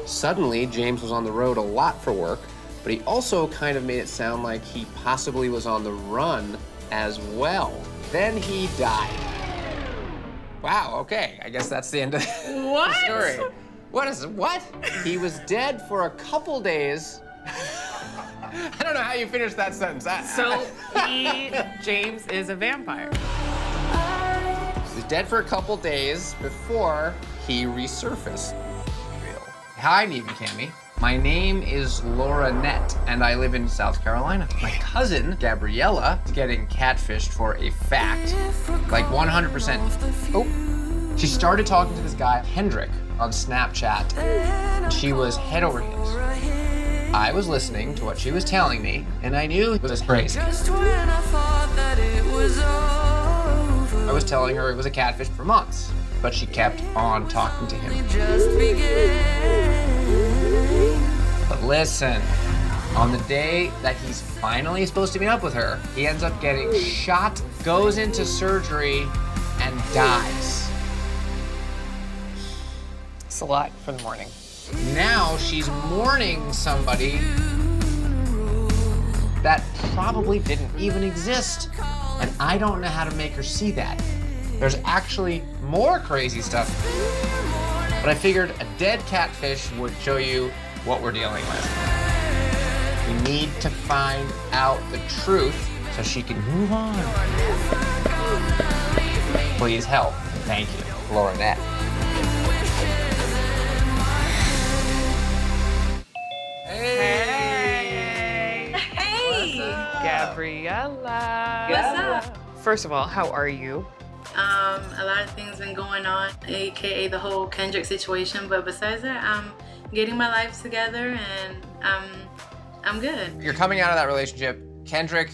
Suddenly, James was on the road a lot for work, but he also kind of made it sound like he possibly was on the run as well. Then he died. Wow, okay, I guess that's the end of the story. What? He was dead for a couple days. I don't know how you finished that sentence. James is a vampire. He was dead for a couple days before he resurfaced. Hi, Neve and Cammy. My name is Laura Nett, and I live in South Carolina. My cousin, Gabriella, is getting catfished for a fact, like 100%. Oh, she started talking to this guy, Hendrik, on Snapchat, and she was head over heels. I was listening to what she was telling me, and I knew it was crazy. I was telling her it was a catfish for months, but she kept on talking to him. But listen, on the day that he's finally supposed to meet up with her, he ends up getting shot, goes into surgery, and dies. It's a lot for the morning. Now she's mourning somebody that probably didn't even exist. And I don't know how to make her see that. There's actually more crazy stuff. But I figured a dead catfish would show you what we're dealing with. We need to find out the truth so she can move on. Please help. Thank you, Laura Nett. Hey! Gabriella. What's up? First of all, how are you? A lot of things been going on, aka the whole Kendrick situation, but besides that, I'm getting my life together and I'm good. You're coming out of that relationship. Kendrick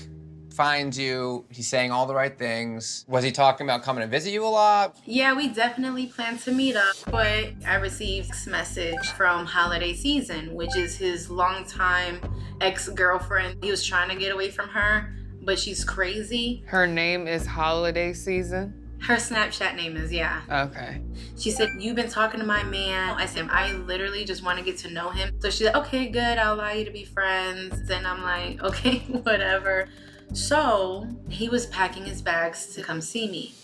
finds you. He's saying all the right things. Was he talking about coming to visit you a lot? Yeah, we definitely plan to meet up, but I received a message from Holiday Season, which is his longtime ex-girlfriend. He was trying to get away from her, but she's crazy. Her name is Holiday Season? Her Snapchat name is, yeah. Okay. She said, you've been talking to my man. I said, I literally just want to get to know him. So she said, okay, good, I'll allow you to be friends. And I'm like, okay, whatever. So he was packing his bags to come see me.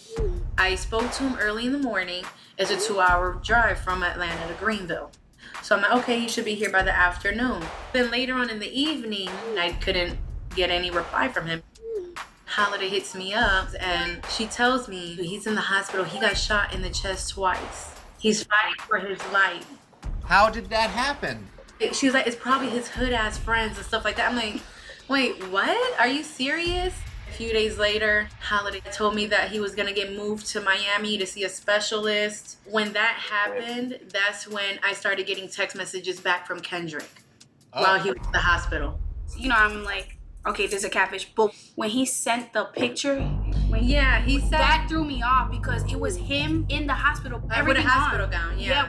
I spoke to him early in the morning. It's a 2-hour drive from Atlanta to Greenville. So I'm like, okay, you should be here by the afternoon. Then later on in the evening, I couldn't get any reply from him. Holiday hits me up and she tells me he's in the hospital. He got shot in the chest twice. He's fighting for his life. How did that happen? She was like, it's probably his hood ass friends and stuff like that. I'm like, wait, what? Are you serious? A few days later, Holiday told me that he was gonna get moved to Miami to see a specialist. When that happened, that's when I started getting text messages back from Kendrick while he was in the hospital. You know, I'm like, okay, this is a catfish. But when he sent the picture, he said that threw me off because it was him in the hospital. with a everything hospital on. gown, yeah.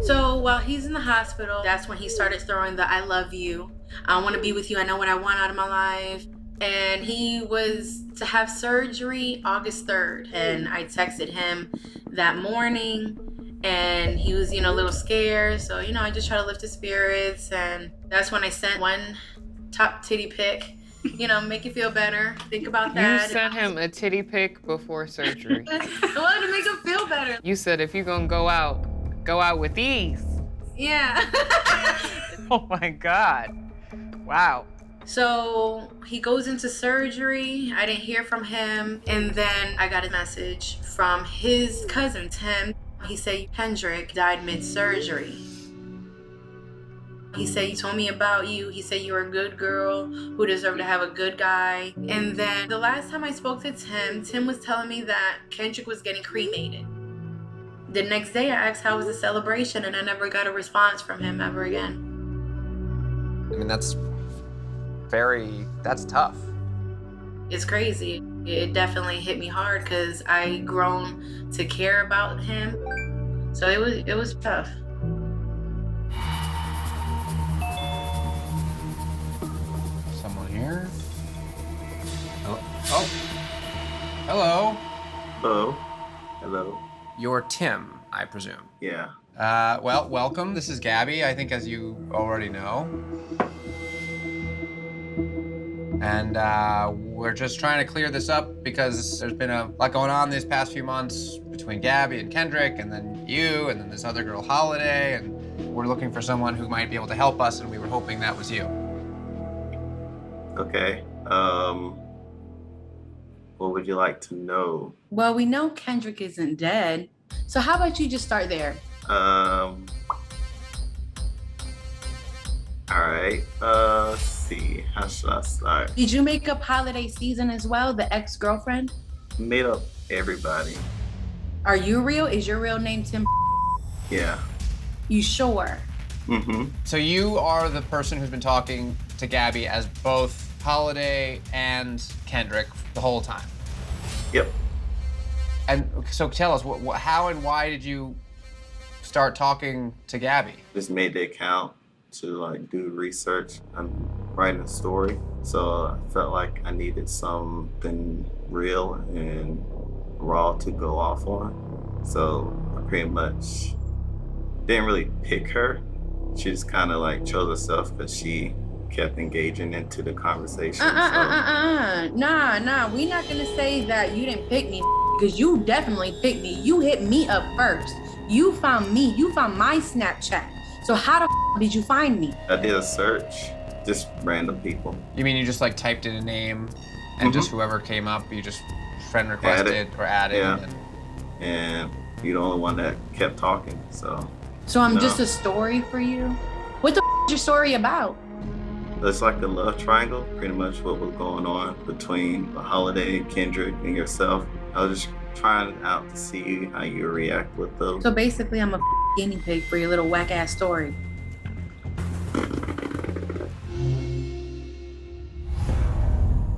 So while he's in the hospital, that's when he started throwing the I love you. I want to be with you. I know what I want out of my life. And he was to have surgery August 3rd. And I texted him that morning and he was, a little scared. So, I just try to lift his spirits. And that's when I sent one top titty pic, make you feel better. Think about that. You sent him a titty pic before surgery. I wanted to make him feel better. You said if you're gonna go out with these. Yeah. Oh my God. Wow. So he goes into surgery. I didn't hear from him. And then I got a message from his cousin, Tim. He said, Kendrick died mid-surgery. He said, he told me about you. He said you were a good girl who deserved to have a good guy. And then the last time I spoke to Tim was telling me that Kendrick was getting cremated. The next day I asked how was the celebration and I never got a response from him ever again. I mean, that's tough. It's crazy. It definitely hit me hard because I grown to care about him. So it was tough. Someone here? Oh. Hello. Hello. Hello. You're Tim, I presume. Yeah. Well, welcome. This is Gabby, I think, as you already know. And we're just trying to clear this up because there's been a lot going on these past few months between Gabby and Kendrick, and then you, and then this other girl, Holiday, and we're looking for someone who might be able to help us, and we were hoping that was you. Okay. What would you like to know? Well, we know Kendrick isn't dead. So how about you just start there? All right. Let's see. How should I start? Did you make up Holiday Season as well, the ex-girlfriend? Made up everybody. Are you real? Is your real name Tim? Yeah. You sure? Mm-hmm. So you are the person who's been talking to Gabby as both Holiday and Kendrick the whole time. Yep. And so tell us, how and why did you start talking to Gabby? Just made the account to like do research. I'm writing a story, so I felt like I needed something real and raw to go off on. So I pretty much didn't really pick her. She just kind of like chose herself because she kept engaging into the conversation. Nah. We're not gonna say that you didn't pick me because you definitely picked me. You hit me up first. You found me. You found my Snapchat. So how the did you find me? I did a search, just random people. You mean you just like typed in a name and just whoever came up, you just friend requested or added? Yeah. And you're the only one that kept talking, so. So I'm just a story for you? What the is your story about? It's like a love triangle, pretty much what was going on between Holiday, Kendrick, and yourself. I was just trying out to see how you react with those. So basically I'm a guinea pig for your little whack ass story.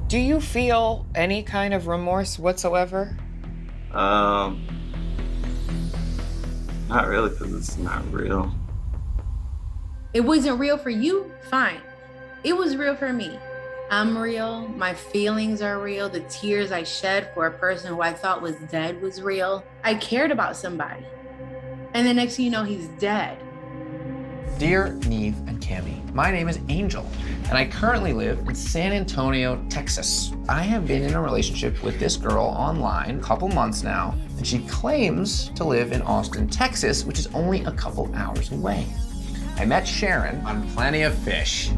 Do you feel any kind of remorse whatsoever? Not really, because it's not real. It wasn't real for you? Fine. It was real for me. I'm real. My feelings are real. The tears I shed for a person who I thought was dead was real. I cared about somebody. And the next thing you know, he's dead. Dear Neve and Cami, my name is Angel, and I currently live in San Antonio, Texas. I have been in a relationship with this girl online a couple months now, and she claims to live in Austin, Texas, which is only a couple hours away. I met Sharon on Plenty of Fish.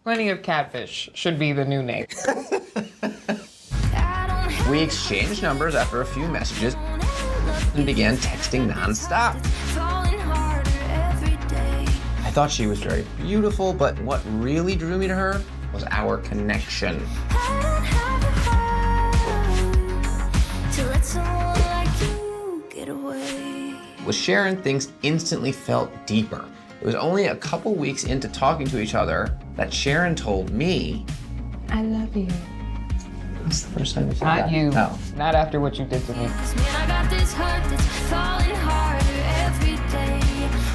Plenty of Catfish should be the new name. We exchanged numbers after a few messages and began texting nonstop. I thought she was very beautiful, but what really drew me to her was our connection. With Sharon, things instantly felt deeper. It was only a couple weeks into talking to each other that Sharon told me, I love you. that's the first time you said Not that. you. No. Not after what you did to me.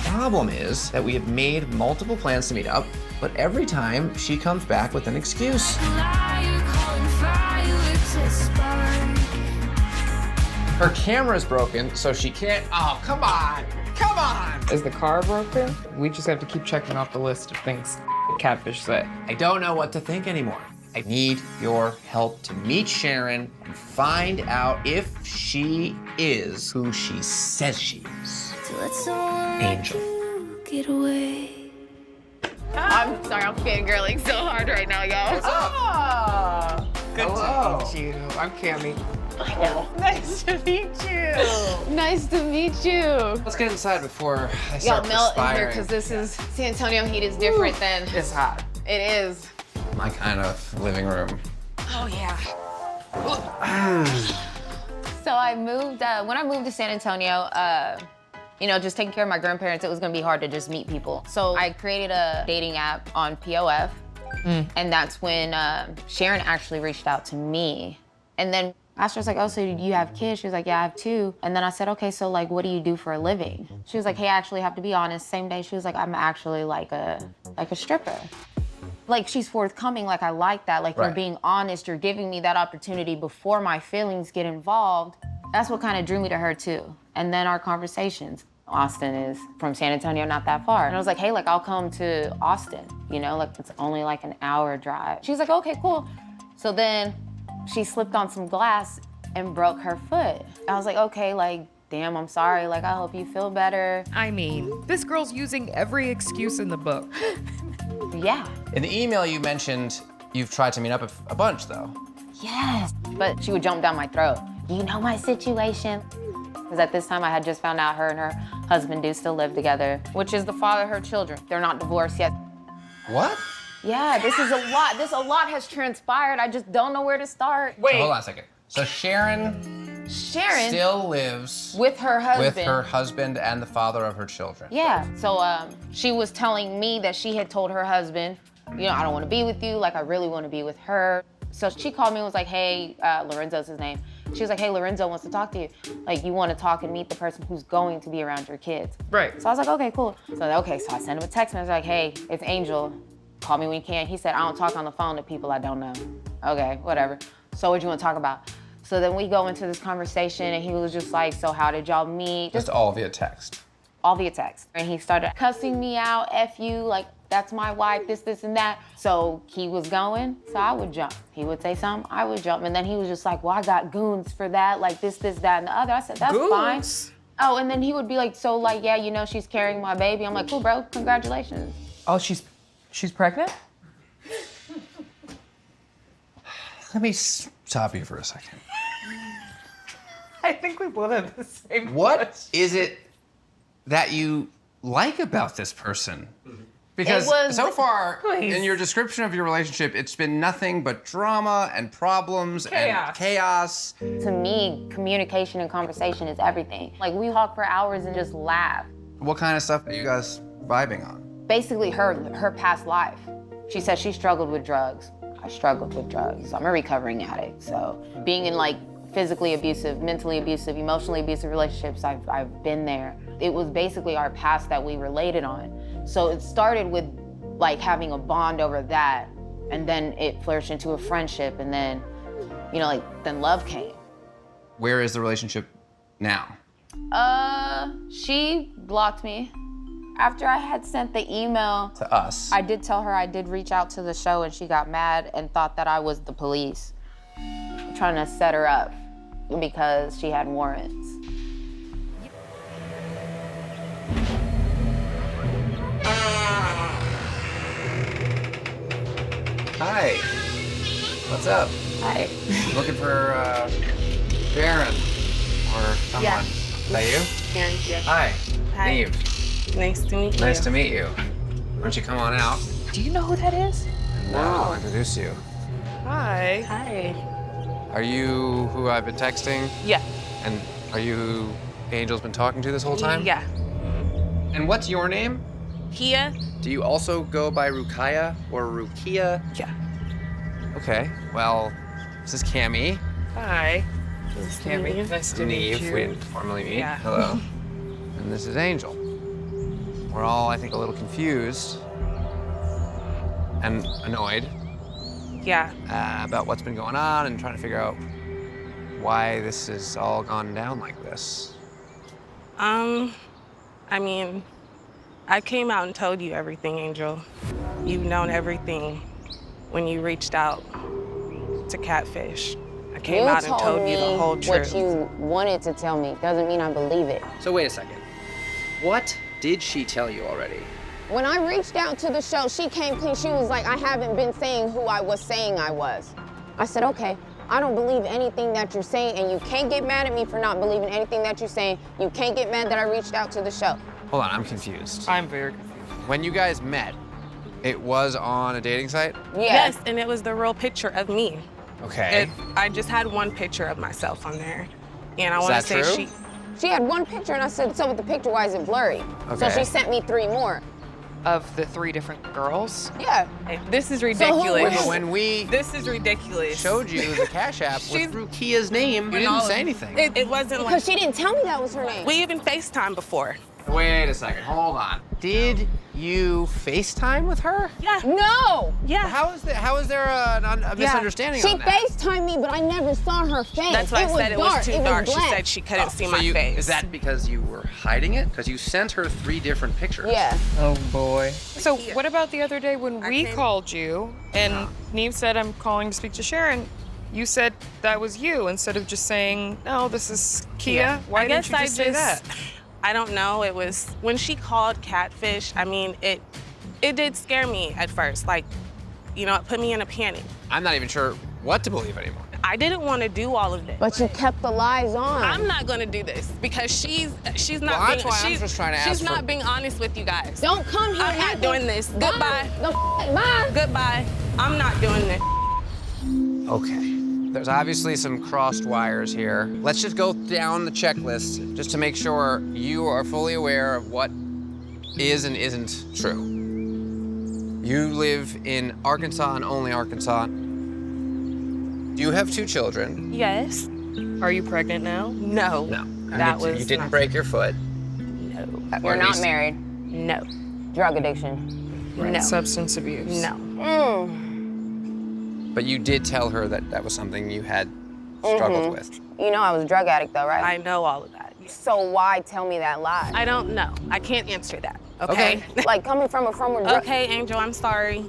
The problem is that we have made multiple plans to meet up, but every time she comes back with an excuse. Her camera's broken, so she can't. Oh, come on! Come on! Is the car broken? We just have to keep checking off the list of things Catfish say. I don't know what to think anymore. I need your help to meet Sharon and find out if she is who she says she is. Angel. I'm sorry, I'm fangirling so hard right now, y'all. Oh, good Hello. to meet you. I'm Cami. Nice to meet you. Nice to meet you. Let's get inside before I Y'all start melt in here perspiring. because this is San Antonio heat is different than It's hot. it is. My kind of living room. Oh yeah. So I moved when I moved to San Antonio. Just taking care of my grandparents, it was gonna be hard to just meet people. So I created a dating app on POF, and that's when Sharon actually reached out to me. And then I asked her, I was like, oh, so do you have kids? She was like, yeah, I have 2. And then I said, okay, so like, what do you do for a living? She was like, hey, I actually have to be honest. Same day, she was like, I'm actually like a stripper. Like, she's forthcoming, like, I like that. Like, Right. You're being honest, you're giving me that opportunity before my feelings get involved. That's what kind of drew me to her, too. And then our conversations. Austin is from San Antonio, not that far. And I was like, hey, like I'll come to Austin, you know, like it's only like an hour drive. She's like, okay, cool. So then she slipped on some glass and broke her foot. I was like, okay, like, damn, I'm sorry. Like, I hope you feel better. I mean, this girl's using every excuse in the book. Yeah. In the email you mentioned you've tried to meet up a bunch though. Yes. But she would jump down my throat. You know my situation? Because at this time I had just found out her and her husband do still live together, which is the father of her children. They're not divorced yet. What? Yeah, this is a lot. A lot has transpired. I just don't know where to start. So hold on a second. So Sharon still lives with her husband and the father of her children. Yeah, so she was telling me that she had told her husband, you know, I don't want to be with you, like I really want to be with her. So she called me and was like, hey, Lorenzo's his name. She was like, hey, Lorenzo wants to talk to you. Like, you want to talk and meet the person who's going to be around your kids. Right. So I was like, okay, cool. So I sent him a text message like, hey, it's Angel. Call me when you can. He said, I don't talk on the phone to people I don't know. Okay, whatever. So what do you want to talk about? So then we go into this conversation and he was just like, so how did y'all meet? Just all via text. All via text. And he started cussing me out, F you, like, that's my wife, this, and that. So he was going, so I would jump. He would say something, I would jump. And then he was just like, well, I got goons for that, like this, that, and the other. I said, that's Goons? fine. Oh, and then he would be like, so like, yeah, you know, she's carrying my baby. I'm like, cool, bro, congratulations. Oh, she's pregnant? Let me stop you for a second. I think we both have the same What is it that you like about this person? Because so far, in your description of your relationship, it's been nothing but drama and problems and chaos. To me, communication and conversation is everything. Like, we talk for hours and just laugh. What kind of stuff are you guys vibing on? Basically, her past life. She said she struggled with drugs. I struggled with drugs. I'm a recovering addict, so being in like physically abusive, mentally abusive, emotionally abusive relationships, I've been there. It was basically our past that we related on. So it started with like having a bond over that, and then it flourished into a friendship, and then, you know, like then love came. Where is the relationship now? She blocked me. After I had sent the email to us, I did tell her I did reach out to the show, and she got mad and thought that I was the police, trying to set her up because she had warrants. Hi. What's up? Hi. Looking for Sharon or someone. Yeah. Is that you? Yeah. Hi. Hi. Neve. Nice to meet you. Nice to meet you. Why don't you come on out? Do you know who that is? And I'll introduce you. Hi. Hi. Are you who I've been texting? Yeah. And are you who Angel's been talking to this whole time? Yeah. And what's your name? Kia? Do you also go by Rukaya or Rukia? Yeah. Okay, well, this is Cammie. Hi. Nice to Cammie. meet you. Nice to meet Neve, you. we didn't formally meet. Yeah. Hello. And this is Angel. We're all, I think, a little confused and annoyed Yeah. about what's been going on and trying to figure out why this has all gone down like this. I mean, I came out and told you everything, Angel. You've known everything when you reached out to Catfish. I came out and told you the whole truth. What you wanted to tell me doesn't mean I believe it. So wait a second. What did she tell you already? When I reached out to the show, she came clean. She was like, I haven't been saying who I was saying I was. I said, okay, I don't believe anything that you're saying, and you can't get mad at me for not believing anything that you're saying. You can't get mad that I reached out to the show. Hold on, I'm confused. I'm very confused. When you guys met, it was on a dating site? Yes, and it was the real picture of me. Okay. I just had one picture of myself on there. And I Is want that to say true? She had one picture, and I said, so with the picture, why is it blurry? So Okay. she sent me 3 more. Of the 3 different girls? Yeah. This is who ridiculous. is- But when we This is ridiculous. showed you the Cash App with Rukia's name, you didn't say anything. It wasn't like Because she didn't tell me that was her name. we even FaceTime before. Wait a second, hold on. Did you FaceTime with her? Yeah. No! Yeah. How is there a misunderstanding She on that? FaceTimed me, but I never saw her face. That's why I said it was too dark. She black. said she couldn't see So my face. Is that because you were hiding it? Because you sent her 3 different pictures. Yeah. Oh boy. So what about the other day when we called you and Neve said, I'm calling to speak to Sharon? You said that was you instead of just saying, no, this is Kia. Why I didn't guess you just say that? I don't know. It was when she called catfish. I mean, it did scare me at first. Like, you know, it put me in a panic. I'm not even sure what to believe anymore. I didn't want to do all of this. But you kept the lies on. I'm not gonna do this because she's not Well, being that's why I'm just trying to she's ask not for- being honest with you guys. Don't come here I'm not acting- doing this. Bye. Goodbye. Bye. Goodbye. I'm not doing this. Okay. There's obviously some crossed wires here. Let's just go down the checklist just to make sure you are fully aware of what is and isn't true. You live in Arkansas and only Arkansas. You have 2 children. Yes. Are you pregnant now? No. No. That you was didn't not- break your foot. No. Or You're at not least- married. No. Drug addiction. No. Substance abuse. No. But you did tell her that that was something you had struggled with. You know I was a drug addict though, right? I know all of that. So why tell me that lie? I don't know. I can't answer that. Okay. Like coming from a drug. Okay, Angel, I'm sorry.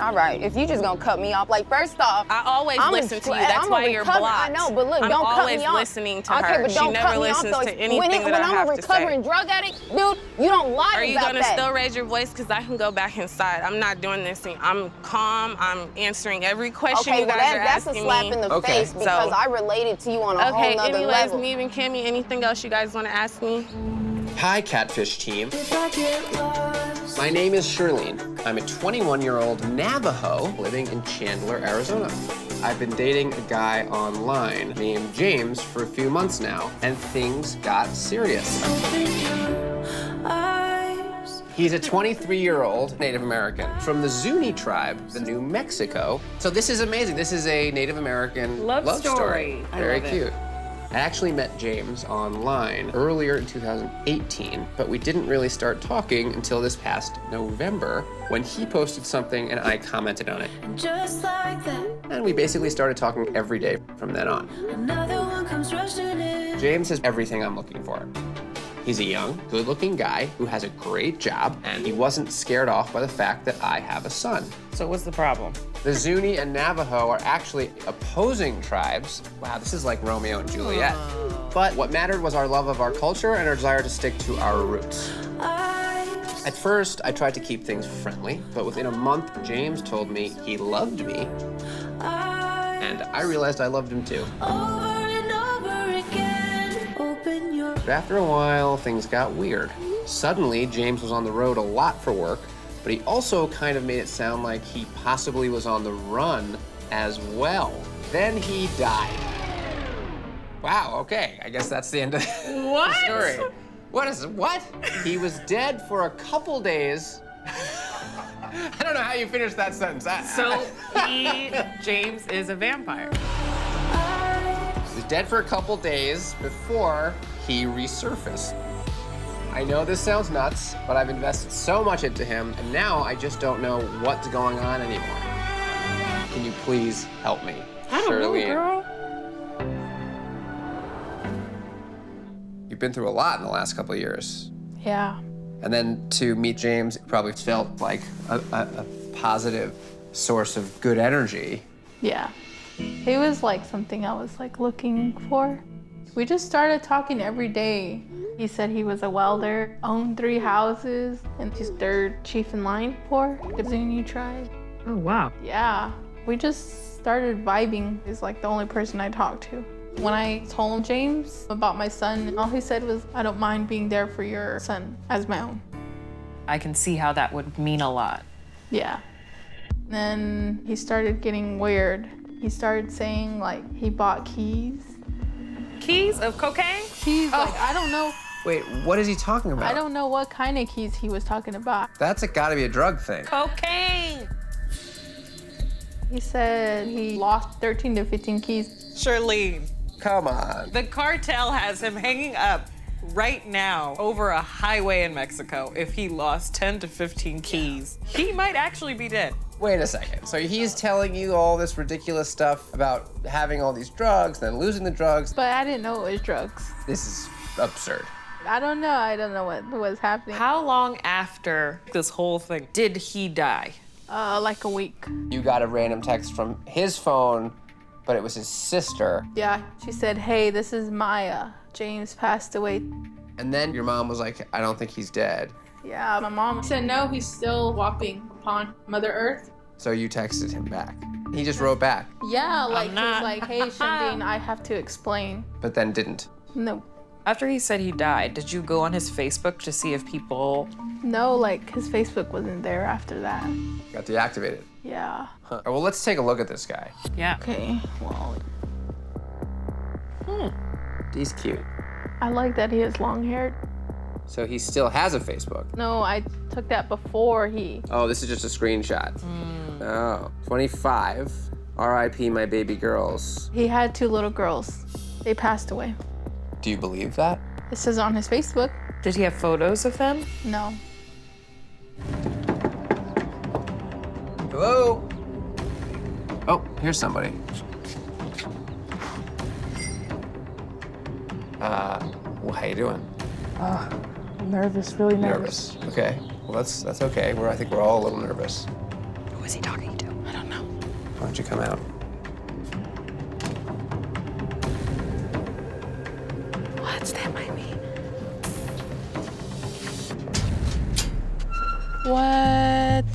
All right, if you just gonna cut me off, like first off, I always I'm listen to you. I'm That's a why you're recover- blocked. I know, but look, I'm don't cut always me off. listening to Okay, her. but She don't never cut me listens off, to though. anything when that I I'm have a to say. recovering drug addict, dude, you don't lie Are you about gonna that. still raise your voice? Because I can go back inside. I'm not doing this thing. I'm calm. I'm answering every question Okay, you well guys are that's a asking slap me. in the Okay. face because So- I related to you on a Okay, whole nother anyways, level. Neve and Kimmy, anything else you guys want to ask me? Hi, Catfish team. My name is Shirlene. I'm a 21-year-old Navajo living in Chandler, Arizona. I've been dating a guy online named James for a few months now, and things got serious. He's a 23-year-old Native American from the Zuni tribe in New Mexico. So this is amazing. This is a Native American love story. Very cute. I actually met James online earlier in 2018, but we didn't really start talking until this past November when he posted something and I commented on it. Just like that, And we basically started talking every day from then on. another one comes rushing in. James has everything I'm looking for. He's a young, good-looking guy who has a great job, and he wasn't scared off by the fact that I have a son. So what's the problem? The Zuni and Navajo are actually opposing tribes. Wow, this is like Romeo and Juliet. But what mattered was our love of our culture and our desire to stick to our roots. At first, I tried to keep things friendly, but within a month, James told me he loved me, and I realized I loved him too. Over and over again, open your But after a while, things got weird. Suddenly, James was on the road a lot for work, but he also kind of made it sound like he possibly was on the run as well. Then he died. Wow, okay, I guess that's the end of the story. What? He was dead for a couple days. I don't know how you finished that sentence. So James is a vampire. He was dead for a couple days before he resurfaced. I know this sounds nuts, but I've invested so much into him, and now I just don't know what's going on anymore. Can you please help me? I don't know, girl. You've been through a lot in the last couple of years. Yeah. And then to meet James probably felt like a positive source of good energy. Yeah. He was like something I was like looking for. We just started talking every day. He said he was a welder, owned 3 houses, and he's 3rd chief in line for the Zuni tribe. Oh, wow. Yeah. We just started vibing. He's like the only person I talked to. When I told him, James, about my son, all he said was, I don't mind being there for your son as my own. I can see how that would mean a lot. Yeah. Then he started getting weird. He started saying like he bought keys. Keys of cocaine? Keys, like I don't know. Wait, what is he talking about? I don't know what kind of keys he was talking about. That's gotta be a drug thing. Cocaine! He said he lost 13 to 15 keys. Shirlene, Come on. the cartel has him hanging up right now over a highway in Mexico, if he lost 10 to 15 keys, he might actually be dead. Wait a second. So he's telling you all this ridiculous stuff about having all these drugs, then losing the drugs. But I didn't know it was drugs. This is absurd. I don't know what was happening. How long after this whole thing did he die? Like a week. You got a random text from his phone, but it was his sister. Yeah, she said, hey, this is Maya. James passed away. And then your mom was like, I don't think he's dead. Yeah, my mom said, no, he's still walking upon Mother Earth. So you texted him back. He just wrote back, Yeah, like, he was like, hey, Shandine, I have to explain. but then didn't. No. After he said he died, did you go on his Facebook to see if people... No, like, his Facebook wasn't there after that. Got deactivated. Yeah. Huh. Well, let's take a look at this guy. Yeah. Okay, well, He's cute. I like that he has long hair. So he still has a Facebook. No, I took that before he... Oh, this is just a screenshot. Oh, 25. R.I.P. my baby girls. He had 2 little girls. They passed away. Do you believe that? It says on his Facebook. Did he have photos of them? No. Hello? Oh, here's somebody. Well, how you doing? Nervous, really nervous. Okay. Well, that's okay. I think we're all a little nervous. Who is he talking to? I don't know. Why don't you come out? What? Stand by me. What?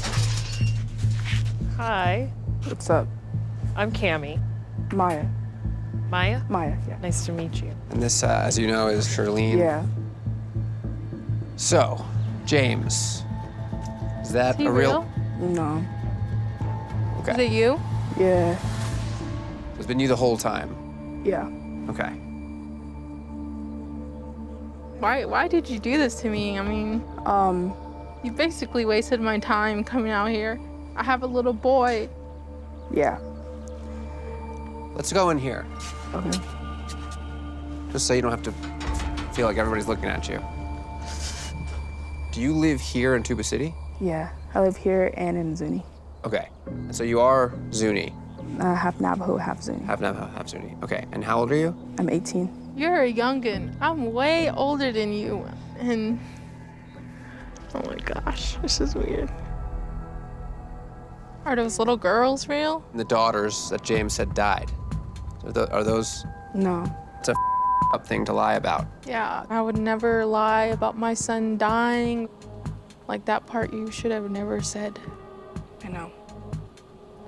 Hi, What's up? I'm Cammie. Maya. Maya? Maya, yeah. Nice to meet you. And this, as you know, is Charlene. Yeah. So, James. Is that Is he a real? No. Is Okay. it you? Yeah. It's been you the whole time. Yeah. Okay. Why did you do this to me? I mean, you basically wasted my time coming out here. I have a little boy. Yeah. Let's go in here. Okay. Just so you don't have to feel like everybody's looking at you. Do you live here in Tuba City? Yeah. I live here and in Zuni. Okay. And so you are Zuni. Half Navajo, half Zuni. Half Navajo, half Zuni. Okay. And how old are you? I'm 18. You're a youngin'. I'm way older than you. And oh my gosh, this is weird. Are those little girls real? And the daughters that James said died. Are those? No. It's a up thing to lie about. Yeah, I would never lie about my son dying. Like that part you should have never said. I know.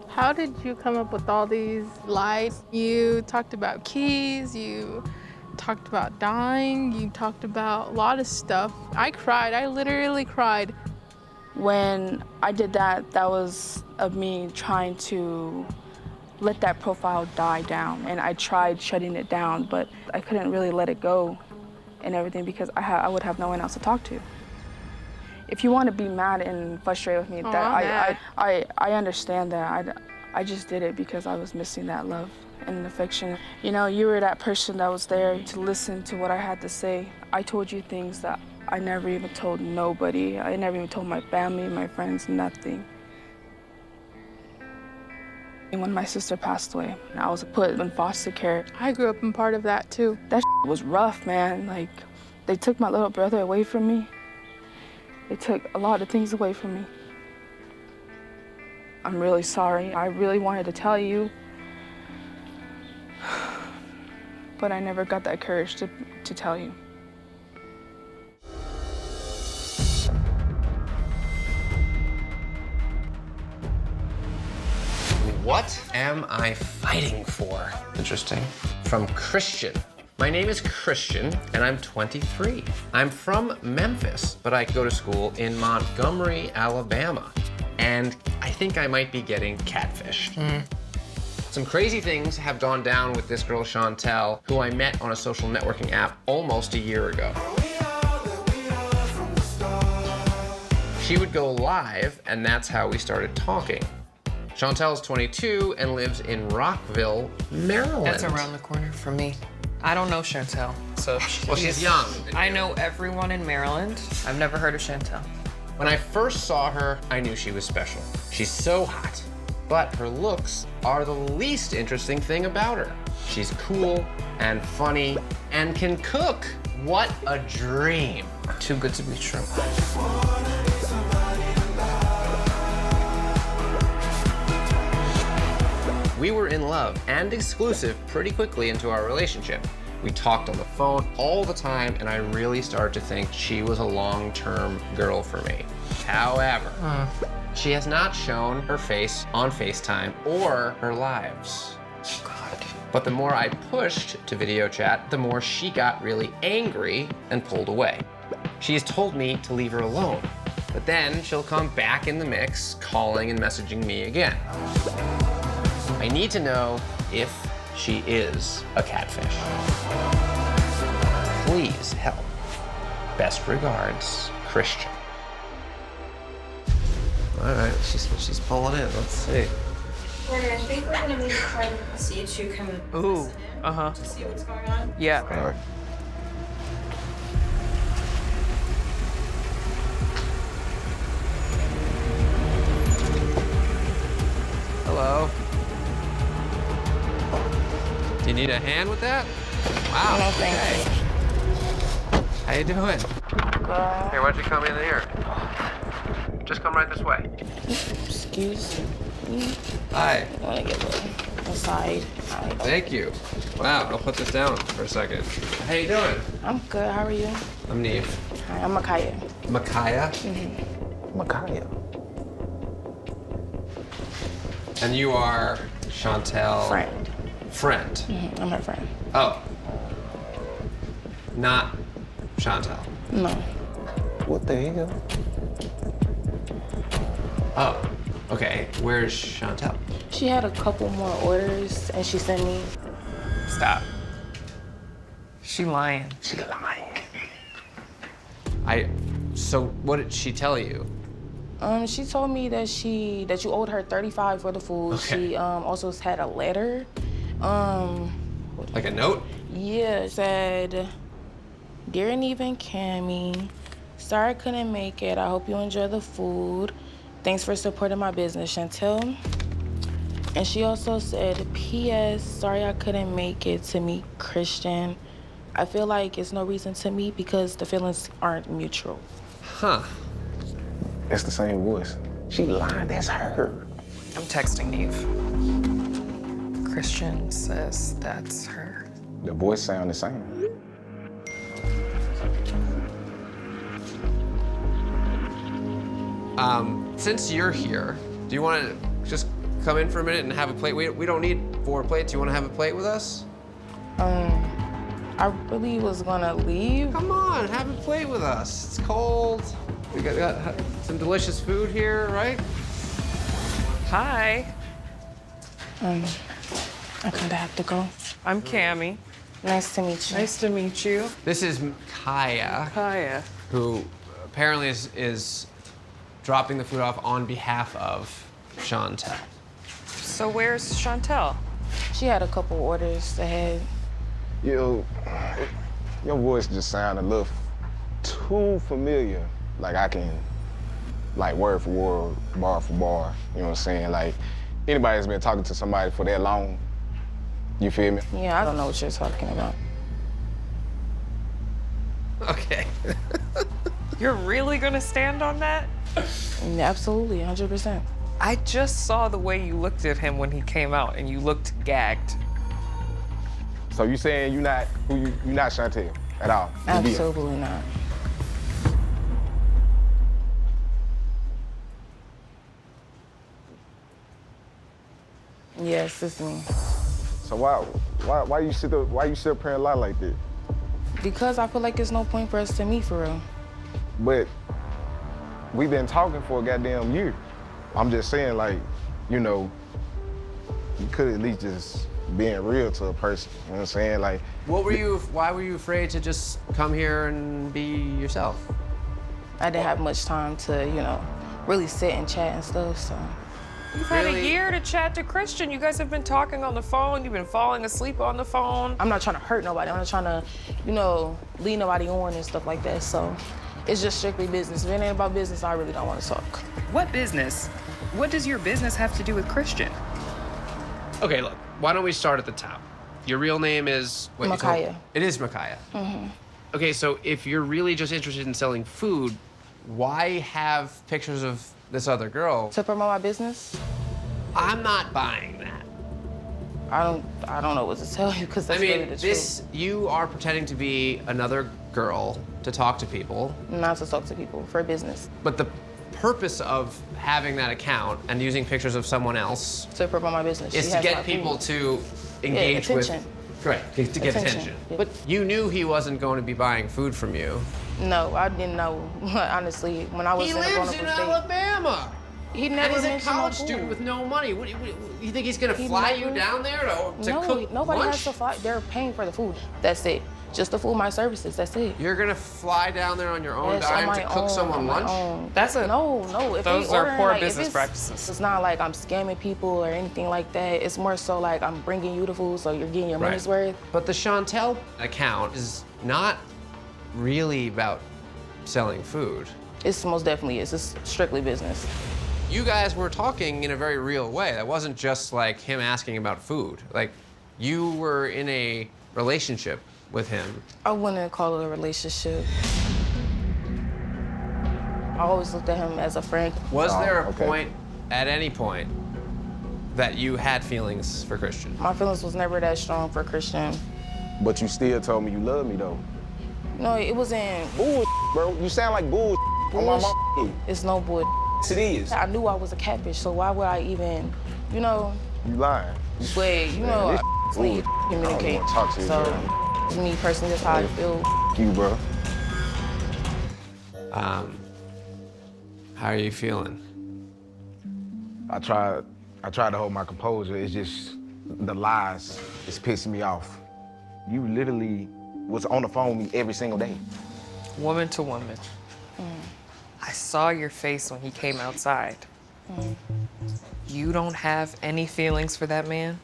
How did you come up with all these lies? You talked about keys, you talked about dying, you talked about a lot of stuff. I cried, I literally cried. When I did that, that was of me trying to let that profile die down. And I tried shutting it down, but I couldn't really let it go and everything because I would have no one else to talk to. If you want to be mad and frustrated with me, I understand that. I just did it because I was missing that love and affection. You know, you were that person that was there to listen to what I had to say. I told you things that I never even told nobody. I never even told my family, my friends, nothing. And when my sister passed away, I was put in foster care. I grew up in part of that too. That was rough, man. Like, they took my little brother away from me. They took a lot of things away from me. I'm really sorry. I really wanted to tell you, but I never got that courage to tell you. What am I fighting for? Interesting. From Christian. My name is Christian, and I'm 23. I'm from Memphis, but I go to school in Montgomery, Alabama. And I think I might be getting catfished. Some crazy things have gone down with this girl, Chantel, who I met on a social networking app almost a year ago. She would go live, and that's how we started talking. Chantel's 22 and lives in Rockville, Maryland. That's around the corner from me. I don't know Chantel, so Well, she's young. I know everyone in Maryland. I've never heard of Chantel. When I first saw her, I knew she was special. She's so hot. But her looks are the least interesting thing about her. She's cool and funny and can cook. What a dream. Too good to be true. We were in love and exclusive pretty quickly into our relationship. We talked on the phone all the time, and I really started to think she was a long-term girl for me. However, she has not shown her face on FaceTime or her lives. God. But the more I pushed to video chat, the more she got really angry and pulled away. She has told me to leave her alone, but then she'll come back in the mix, calling and messaging me again. I need to know if she is a catfish. Please help. Best regards, Christian. All right, she's pulling in. Let's see. Jordan, I think we're gonna maybe try to see you two come in. Ooh, To see what's going on. Yeah. All right. Hello. Do you need a hand with that? Wow. No, thank you. How you doing? Here, why don't you come in here? Just come right this way. Excuse me. Hi. I want to get a little aside. Hi. Thank you. Wow, I'll put this down for a second. How you doing? I'm good. How are you? I'm Neve. Hi, I'm Makaya. Makaya? Makaya. And you are Chantel? Friend. Friend? I'm her friend. Oh. Not Chantel? No. What the hell? Oh, okay. Where's Chantel? She had a couple more orders and she sent me. Stop. She lying. She lying. So what did she tell you? She told me that you owed her $35 for the food. Okay. She also had a letter. Like a note? Yeah, it said, "Dear Neve and Cammy, sorry I couldn't make it. I hope you enjoy the food. Thanks for supporting my business, Chantel." And she also said, "P.S. Sorry I couldn't make it to meet Christian. I feel like it's no reason to meet because the feelings aren't mutual." Huh. That's the same voice. She lied, that's her. I'm texting Neve. Christian says that's her. The voice sound the same. Since you're here, do you want to just come in for a minute and have a plate? We don't need 4 plates. You want to have a plate with us? I really was gonna leave. Come on, have a plate with us. It's cold. We got some delicious food here, right? Hi. I kinda have to go. I'm Cammy. Nice to meet you. Nice to meet you. This is Kaya, Kaya. who apparently is dropping the food off on behalf of Chantel. So where's Chantel? She had a couple orders ahead. Yo, your voice just sound a little too familiar. Like I can, like word for word, bar for bar, you know what I'm saying? Like anybody that's been talking to somebody for that long, you feel me? Yeah, I don't know what you're talking about. Okay. You're really gonna stand on that? Yeah, absolutely, 100%. I just saw the way you looked at him when he came out and you looked gagged. So you saying you not Chantel at all? You be- Absolutely not. Yes, it's me. So why you sit up here and lie like that? Because I feel like there's no point for us to meet for real. But we've been talking for a goddamn year. I'm just saying, like, you know, you could at least just being real to a person. You know what I'm saying? Like, Why were you afraid to just come here and be yourself? I didn't have much time to, really sit and chat and stuff, so. You've had a year to chat to Christian. You guys have been talking on the phone. You've been falling asleep on the phone. I'm not trying to hurt nobody. I'm not trying to, you know, lead nobody on and stuff like that. So it's just strictly business. If it ain't about business, I really don't want to talk. What business? What does your business have to do with Christian? Okay, look, why don't we start at the top? Your real name is what? Micaiah. It is Micaiah. Mm-hmm. Okay, so if you're really just interested in selling food, why have pictures of this other girl? To promote my business? I'm not buying that. I don't know what to tell you because that's really the truth. You are pretending to be another girl to talk to people. Not to talk to people, for business. But the purpose of having that account and using pictures of someone else to promote my business is to get people to engage with. Correct, to get attention. Yeah. But you knew he wasn't going to be buying food from you. No, I didn't know, honestly. When I was in a He lives in Alabama. He never and he's a mentioned college no food. student with no money. What, you think he's gonna fly you down there to cook nobody lunch? has to fly. They're paying for the food. That's it. Just the food, my services. That's it. You're gonna fly down there on your own Yes, dime on to my cook own, someone on my lunch? own. That's a no. If those they are ordering, poor like, business if practices. It's not like I'm scamming people or anything like that. It's more so like I'm bringing you the food, so you're getting your money's worth. But the Chantel account is not really about selling food. It's most definitely is. It's strictly business. You guys were talking in a very real way. That wasn't just like him asking about food. Like, you were in a relationship with him. I wouldn't call it a relationship. I always looked at him as a friend. Was there a point, at any point, that you had feelings for Christian? My feelings was never that strong for Christian. But you still told me you love me, though. No, it wasn't. Bull, bro. You sound like bull on my mom. It's no bull. Yes, it is. I knew I was a catfish, so why would I even, you know? You lying. But, you know, this I need to communicate. I don't talk to you, so, bro. me personally, that's how I feel. You, bro. How are you feeling? I tried to hold my composure. It's just the lies is pissing me off. You literally was on the phone with me every single day. Woman to woman. I saw your face when he came outside. You don't have any feelings for that man?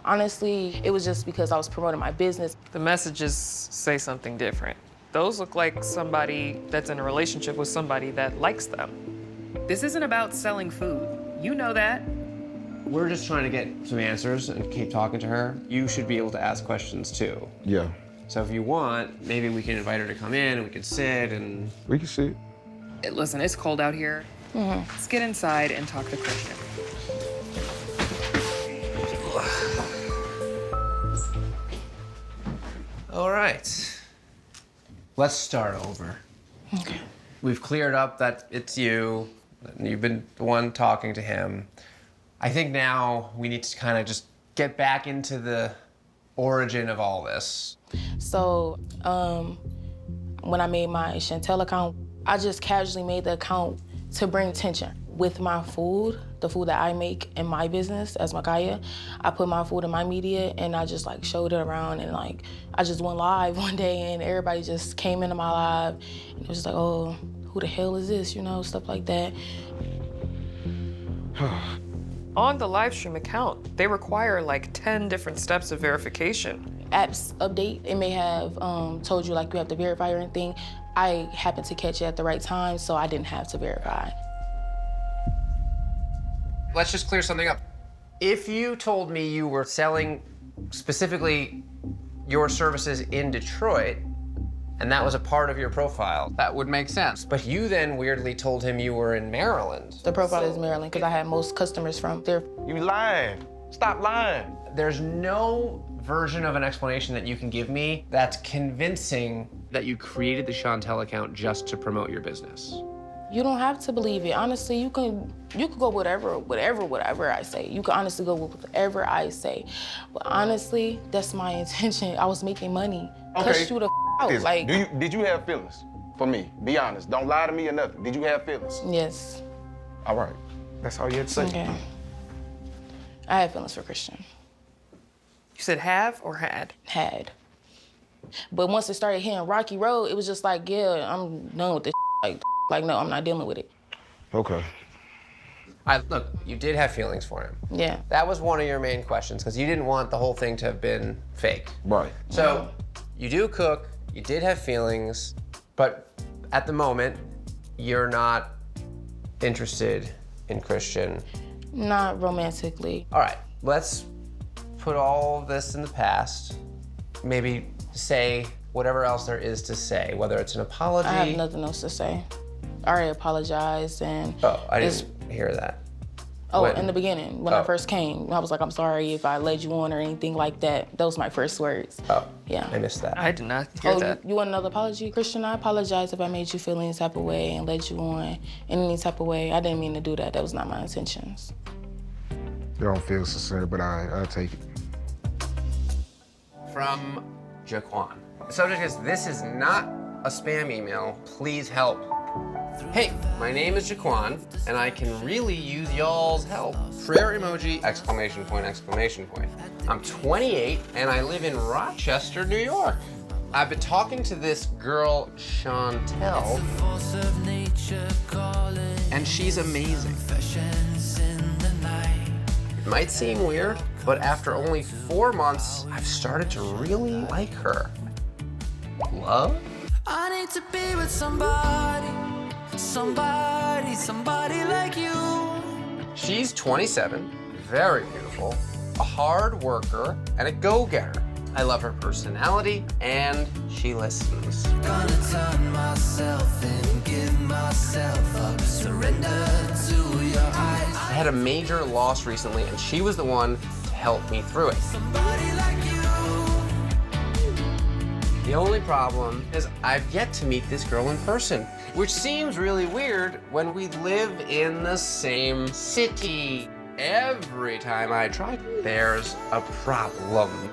Honestly, it was just because I was promoting my business. The messages say something different. Those look like somebody that's in a relationship with somebody that likes them. This isn't about selling food. You know that. We're just trying to get some answers and keep talking to her. You should be able to ask questions too. Yeah. So if you want, maybe we can invite her to come in and we can sit and... We can sit. Listen, it's cold out here. Let's get inside and talk to Christian. All right. Let's start over. Okay. We've cleared up that it's you. You've been the one talking to him. I think now we need to kind of just get back into the origin of all this. So, when I made my Chantel account, I just casually made the account to bring attention. With my food, the food that I make in my business as Micaiah, I put my food in my media and I just like showed it around and like, I just went live one day and everybody just came into my live and it was just like, oh, who the hell is this? You know, stuff like that. On the live stream account, they require like 10 different steps of verification. Apps update, it may have told you like you have to verify or anything. I happened to catch it at the right time, so I didn't have to verify. Let's just clear something up. If you told me you were selling specifically your services in Detroit, and that was a part of your profile, that would make sense. But you then weirdly told him you were in Maryland. The profile is Maryland because I had most customers from there. You lying. Stop lying. There's no version of an explanation that you can give me that's convincing that you created the Chantel account just to promote your business. You don't have to believe it. Honestly, you could go whatever I say. You could honestly go with whatever I say. But honestly, that's my intention. I was making money. Cuss you the out. Like, did you have feelings for me? Be honest. Don't lie to me or nothing. Did you have feelings? Yes. All right. That's all you had to say. Okay. I had feelings for Christian. You said have or had? Had. But once it started hitting Rocky Road, it was just like, yeah, I'm done with this. Like, no, I'm not dealing with it. Okay. Look, you did have feelings for him. Yeah. That was one of your main questions, because you didn't want the whole thing to have been fake. Right. So, you do cook, you did have feelings, but at the moment, you're not interested in Christian. Not romantically. All right, let's put all this in the past. Maybe say whatever else there is to say, whether it's an apology. I have nothing else to say. I already apologized and. Oh, I didn't hear that. Oh, in the beginning, when Oh. I first came, I was like, I'm sorry if I led you on or anything like that. Those were my first words. Oh, yeah. I missed that. I did not hear that. You want another apology? Christian, I apologize if I made you feel any type of way and led you on in any type of way. I didn't mean to do that. That was not my intentions. You don't feel sincere, but I'll take it. From Jaquan. The subject is, this is not a spam email, please help. Hey, my name is Jaquan, and I can really use y'all's help. Prayer emoji, exclamation point, exclamation point. I'm 28, and I live in Rochester, New York. I've been talking to this girl, Chantel, and she's amazing. It might seem weird, but after only 4 months, I've started to really like her. Love? I need to be with somebody like you. She's 27, very beautiful, a hard worker, and a go-getter. I love her personality, and she listens. Gonna turn myself and give myself up, surrender to your eyes. I had a major loss recently, and she was the one to help me through it. Somebody like you. The only problem is I've yet to meet this girl in person, which seems really weird when we live in the same city. Every time I try, there's a problem.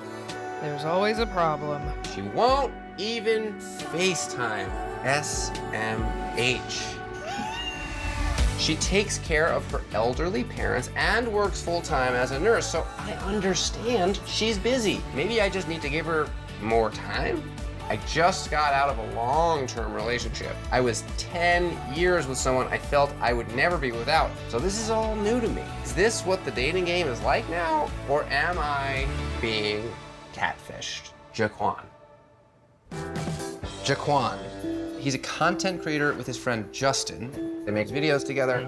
There's always a problem. She won't even FaceTime. SMH. She takes care of her elderly parents and works full-time as a nurse, so I understand she's busy. Maybe I just need to give her more time? I just got out of a long-term relationship. I was 10 years with someone I felt I would never be without. So this is all new to me. Is this what the dating game is like now? Or am I being catfished? Jaquan. Jaquan. He's a content creator with his friend Justin. They make videos together.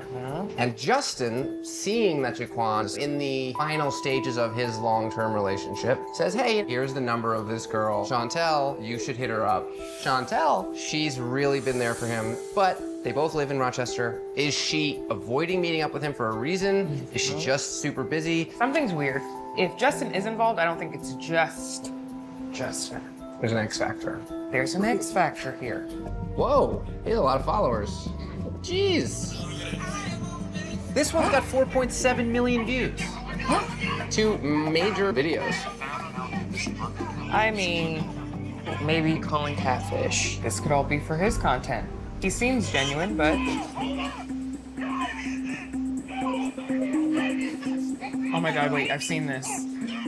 And Justin, seeing that Jaquan is in the final stages of his long-term relationship, says, hey, here's the number of this girl, Chantel, you should hit her up. Chantel, she's really been there for him, but they both live in Rochester. Is she avoiding meeting up with him for a reason? Is she just super busy? Something's weird. If Justin is involved, I don't think it's just Justin. There's an X factor. There's an X factor here. Whoa, he has a lot of followers. Jeez. This one's got 4.7 million views. 2 major videos. I mean, maybe calling catfish. This could all be for his content. He seems genuine, but... Oh my God, wait, I've seen this.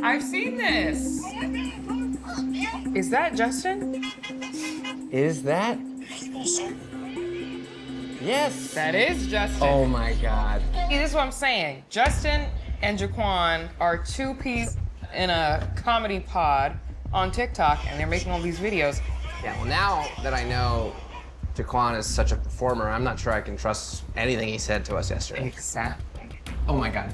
I've seen this! Is that Justin? Is that? Yes. That is Justin. Oh my God. See, this is what I'm saying. Justin and Jaquan are 2 peas in a comedy pod on TikTok, and they're making all these videos. Yeah, well, now that I know Jaquan is such a performer, I'm not sure I can trust anything he said to us yesterday. Exactly. Oh my God.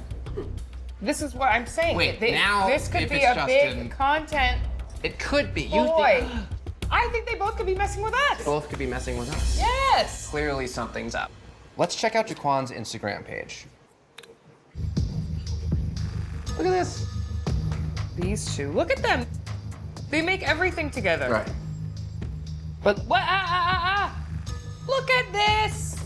This is what I'm saying. Wait, now this could if be it's a Justin, big content. It could be. Boy, I think they both could be messing with us. Both could be messing with us. Yes. Clearly something's up. Let's check out Jaquan's Instagram page. Look at this. These 2. Look at them. They make everything together. Right. But what? Look at this.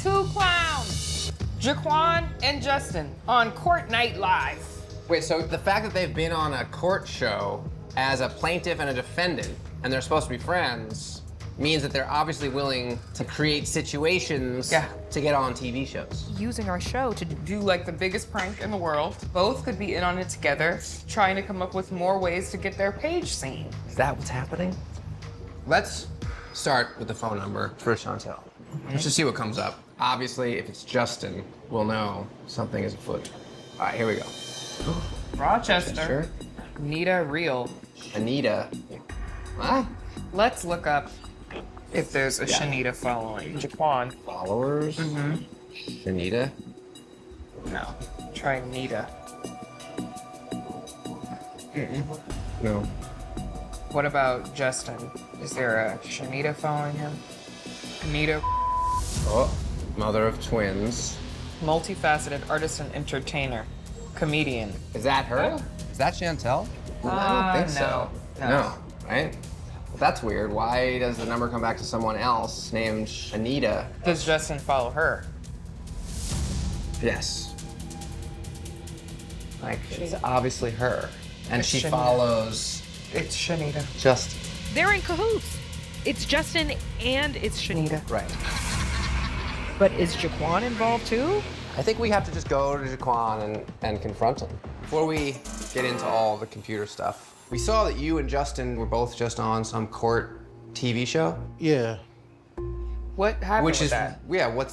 2 clowns. Jaquan and Justin on Court Night Live. Wait, so the fact that they've been on a court show as a plaintiff and a defendant, and they're supposed to be friends, means that they're obviously willing to create situations to get on TV shows. Using our show to do like the biggest prank in the world. Both could be in on it together, trying to come up with more ways to get their page seen. Is that what's happening? Let's start with the phone number for Chantel. Let's just see what comes up. Obviously, if it's Justin, we'll know something is afoot. All right, here we go. Rochester. Nita Real. Anita. What? Let's look up if there's a Shanita following. Jaquan. Followers? Mm-hmm. Shanita? No. Try Nita. No. What about Justin? Is there a Shanita following him? Anita. Oh, mother of twins. Multifaceted artist and entertainer. Comedian. Is that her? Is that Chantel? I don't think so. No, right? Well, that's weird. Why does the number come back to someone else named Anita? Does Justin follow her? Yes. Like, it's obviously her. And It's she Shanita. follows It's Shanita. Justin. They're in cahoots. It's Justin and it's Shanita. Right. But is Jaquan involved too? I think we have to just go to Jaquan and confront him. Before we get into all the computer stuff, we saw that you and Justin were both just on some court TV show. Yeah. What happened Which with is, that? yeah, what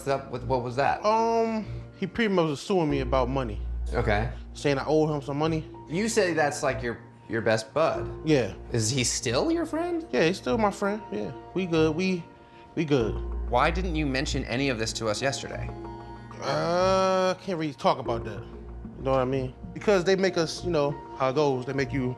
was that? He pretty much was suing me about money. Okay. Saying I owed him some money. You say that's like your best bud. Yeah. Is he still your friend? Yeah, he's still my friend. Yeah, we good. We good. Why didn't you mention any of this to us yesterday? Can't really talk about that. You know what I mean? Because they make us, you know, how it goes. They make you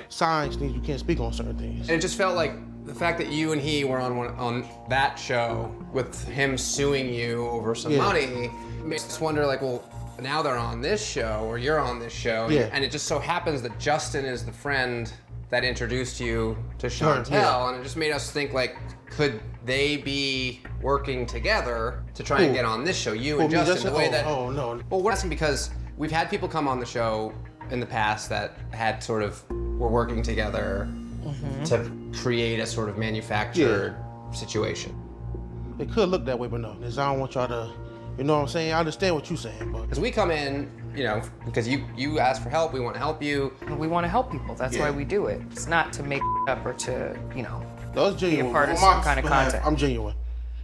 sign things. You can't speak on certain things. And it just felt like the fact that you and he were on that show with him suing you over some money makes us wonder, like, well, now they're on this show, or you're on this show, and it just so happens that Justin is the friend that introduced you to Chantel, and it just made us think, like, could they be working together to try and get on this show, you and Justin, the way that... Oh, no. Well, we're asking because we've had people come on the show in the past that had sort of, were working together to create a sort of manufactured situation. It could look that way, but no. I don't want y'all to, you know what I'm saying? I understand what you're saying, but... Because we come in, you know, because you ask for help, we want to help you. We want to help people. That's why we do it. It's not to make up or to, you know, That's genuine. be a part of some kind of Man, content. I'm genuine.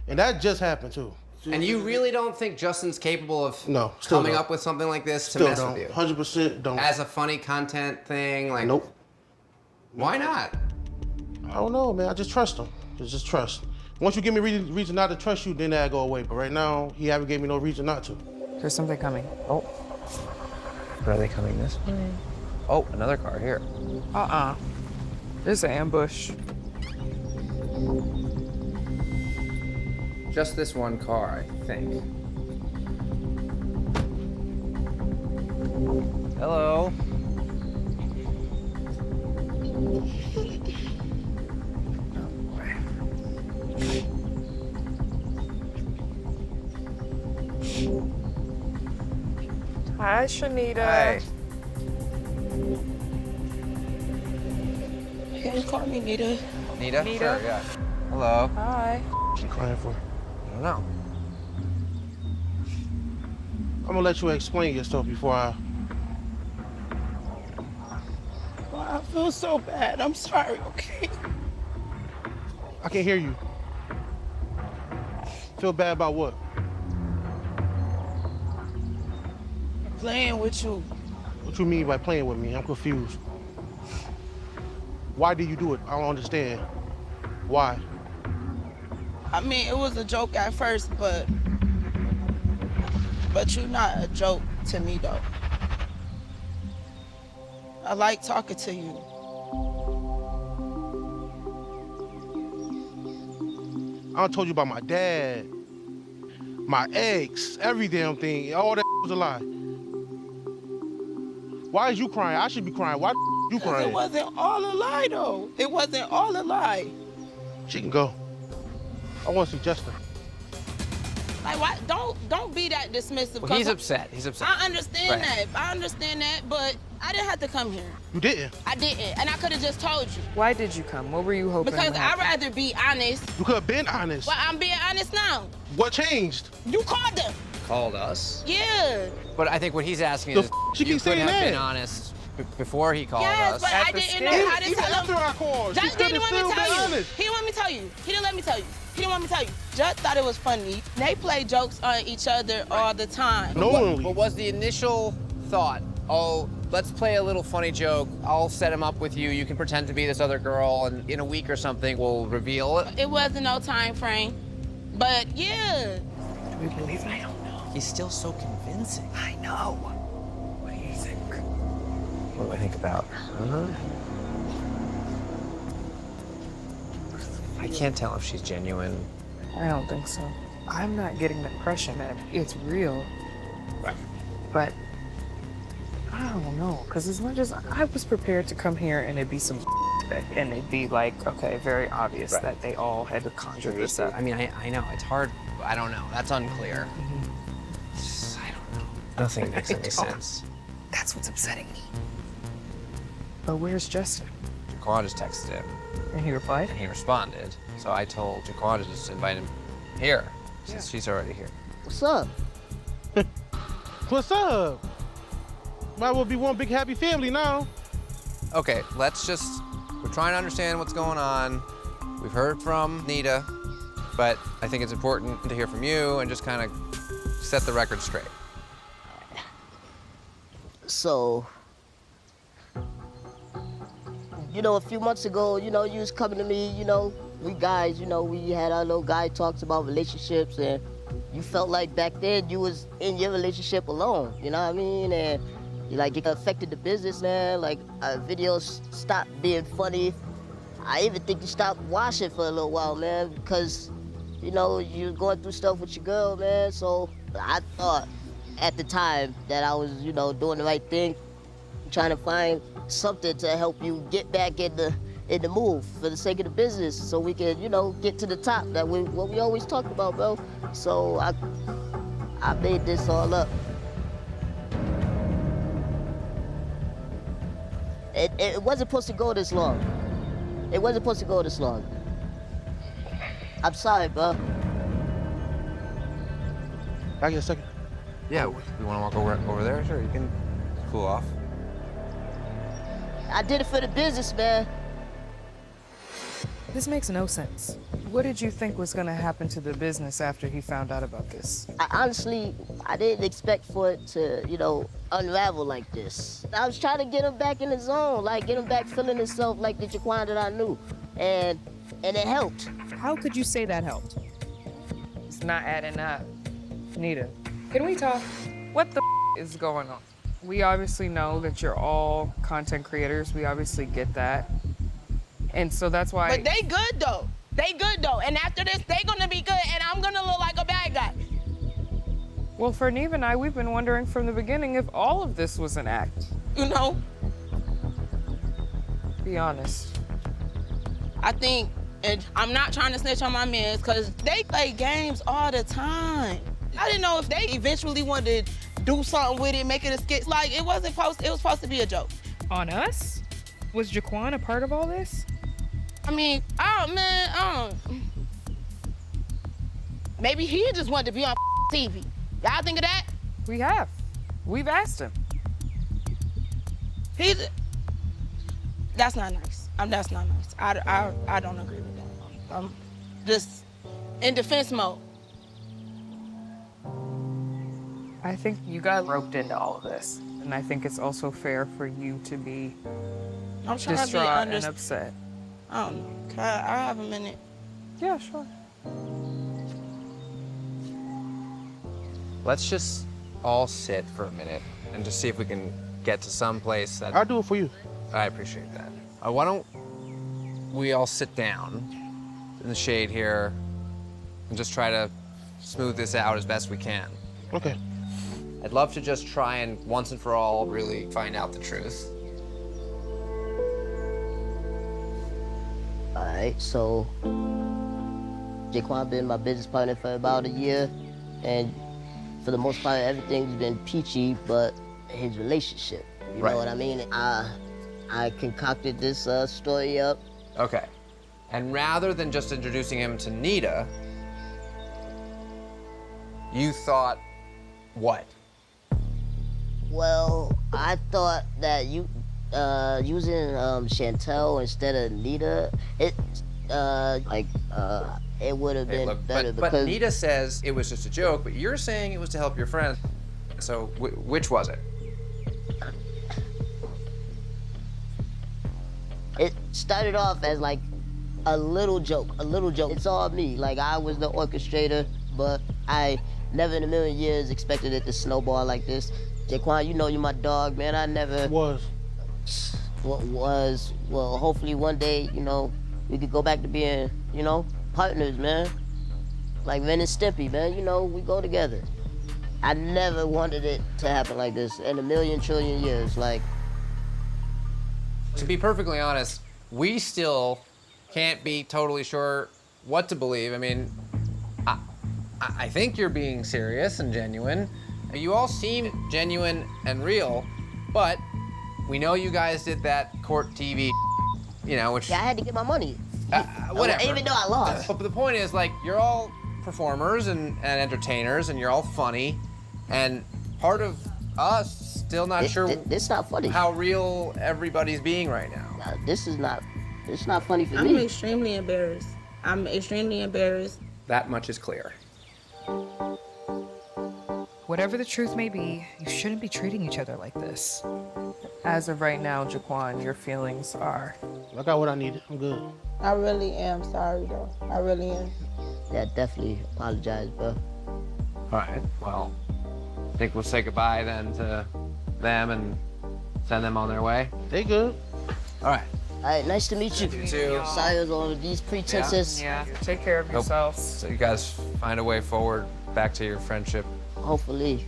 And that just happened, too. And you really don't think Justin's capable of still coming don't. up with something like this to Still mess don't. with you? 100% don't. As a funny content thing? Like, Nope. Why not? I don't know, man. I just trust him. It's just trust. Once you give me reason not to trust you, then that go away. But right now, he haven't gave me no reason not to. There's something coming. Oh. Are they coming this way? Oh, another car here. There's an ambush. Just this one car, I think. Hello. Hi, Shanita. Hi. You gotta call me Nita. Nita? Nita? Sure, yeah. Hello. Hi. What you crying for? I don't know. I'm gonna let you explain yourself before I... Well, I feel so bad. I'm sorry, okay? I can't hear you. Feel bad about what? Playing with you. What you mean by playing with me? I'm confused. Why do you do it? I don't understand. Why? I mean, it was a joke at first, but you're not a joke to me, though. I like talking to you. I done told you about my dad, my ex, every damn thing. All that was a lie. Why is you crying? I should be crying. Why you crying? It wasn't all a lie, though. It wasn't all a lie. She can go. I want to see Justin. Like, why? Don't be that dismissive. Well, he's upset. He's upset. I understand Right. that. I understand that, but I didn't have to come here. You didn't? I didn't, and I could have just told you. Why did you come? What were you hoping? Because would I'd happen? rather be honest. You could have been honest. Well, I'm being honest now. What changed? You called them. Called us? Yeah. But I think what he's asking The is, she you keeps could saying have been that. honest before he called Yes, us. but I didn't know how to Even tell after him. I called, she He could didn't have want me still to been tell you. honest. He didn't want me to tell you. He didn't let me tell you. He didn't want me to tell you. Just thought it was funny. They play jokes on each other all the time. But was the initial thought, oh, let's play a little funny joke. I'll set him up with you. You can pretend to be this other girl, and in a week or something, we'll reveal it? It wasn't no time frame. But yeah. Do we believe it? I don't know. He's still so convincing. I know. What do you think? What do I think about? I can't tell if she's genuine. I don't think so. I'm not getting the impression that it's real. Right. But I don't know, because as much as I was prepared to come here and it'd be some and it'd be like, okay, very obvious that they all had to conjure this up. I mean, I know, it's hard. I don't know. That's unclear. I don't know. Nothing makes any sense. That's what's upsetting me. But where's Justin? Jaquan just texted him. And he replied? And he responded. So I told Jaquan to just invite him here, since she's already here. What's up? What's up? Might well be one big happy family now. Okay, we're trying to understand what's going on. We've heard from Nita, but I think it's important to hear from you and just kind of set the record straight. So, a few months ago, you was coming to me, we guys, we had our little guy talks about relationships, and you felt like back then you was in your relationship alone, you know what I mean? And it affected the business, man. Like, our videos stopped being funny. I even think you stopped watching for a little while, man, because, you were going through stuff with your girl, man. So I thought at the time that I was, doing the right thing, trying to find something to help you get back in the move for the sake of the business, so we can, get to the top. What we always talk about, bro. So I made this all up. It wasn't supposed to go this long. It wasn't supposed to go this long. I'm sorry, bro. I get a second. Yeah, we want to walk over there? Sure, you can cool off. I did it for the business, man. This makes no sense. What did you think was going to happen to the business after he found out about this? Honestly, I didn't expect for it to, unravel like this. I was trying to get him back in the zone, get him back feeling himself like the Jaquan that I knew. And it helped. How could you say that helped? It's not adding up. Nita, can we talk? What the is going on? We obviously know that you're all content creators. We obviously get that. And so that's why... But they good, though. They good, though. And after this, they gonna be good, and I'm gonna look like a bad guy. Well, for Neve and I, we've been wondering from the beginning if all of this was an act. Be honest. I think, and I'm not trying to snitch on my mans, because they play games all the time. I didn't know if they eventually wanted to do something with it, make it a skit. It was supposed to be a joke. On us? Was Jaquan a part of all this? I mean, maybe he just wanted to be on TV. Y'all think of that? We have. We've asked him. That's not nice. That's not nice. I don't agree with that. I'm just in defense mode. I think you got roped into all of this. And I think it's also fair for you to be distraught and upset. I don't know. Can I have a minute? Yeah, sure. Let's just all sit for a minute and just see if we can get to some place that... I'll do it for you. I appreciate that. Why don't we all sit down in the shade here and just try to smooth this out as best we can. Okay. I'd love to just try and once and for all really find out the truth. All right, so Jaquan been my business partner for about a year, and for the most part, everything's been peachy, but his relationship, you know what I mean? I concocted this story up. Okay. And rather than just introducing him to Nita, you thought what? Well, I thought that using it would have been better but because Nita says it was just a joke, but you're saying it was to help your friends. So which was it? it started off as like a little joke. It's all me. Like, I was the orchestrator, but I never in a million years expected it to snowball like this. Jaquan, you know you're my dog, man. I never... Was. What was? Well, hopefully one day, you know, we could go back to being, you know, partners, man. Like Ren and Stimpy, man. You know, we go together. I never wanted it to happen like this in a million trillion years. Like... To be perfectly honest, we still can't be totally sure what to believe. I mean, I think you're being serious and genuine. You all seem genuine and real, but we know you guys did that court TV, you know, which... Yeah, I had to get my money. Whatever. Even though I lost. But the point is, like, you're all performers and entertainers, and you're all funny, and part of us still not sure this not funny. How real everybody's being right now. This is not funny for I'm me. extremely embarrassed. I'm extremely embarrassed. That much is clear. Whatever the truth may be, you shouldn't be treating each other like this. As of right now, Jaquan, your feelings are... I got what I needed. I'm good. I really am sorry, though. I really am. Yeah, definitely apologize, bro. All right, well, I think we'll say goodbye then to them and send them on their way. They good. All right. All right, nice to meet you. You too. Sorry on all of these pretenses. Yeah, take care of yourselves. So you guys find a way forward back to your friendship. Hopefully.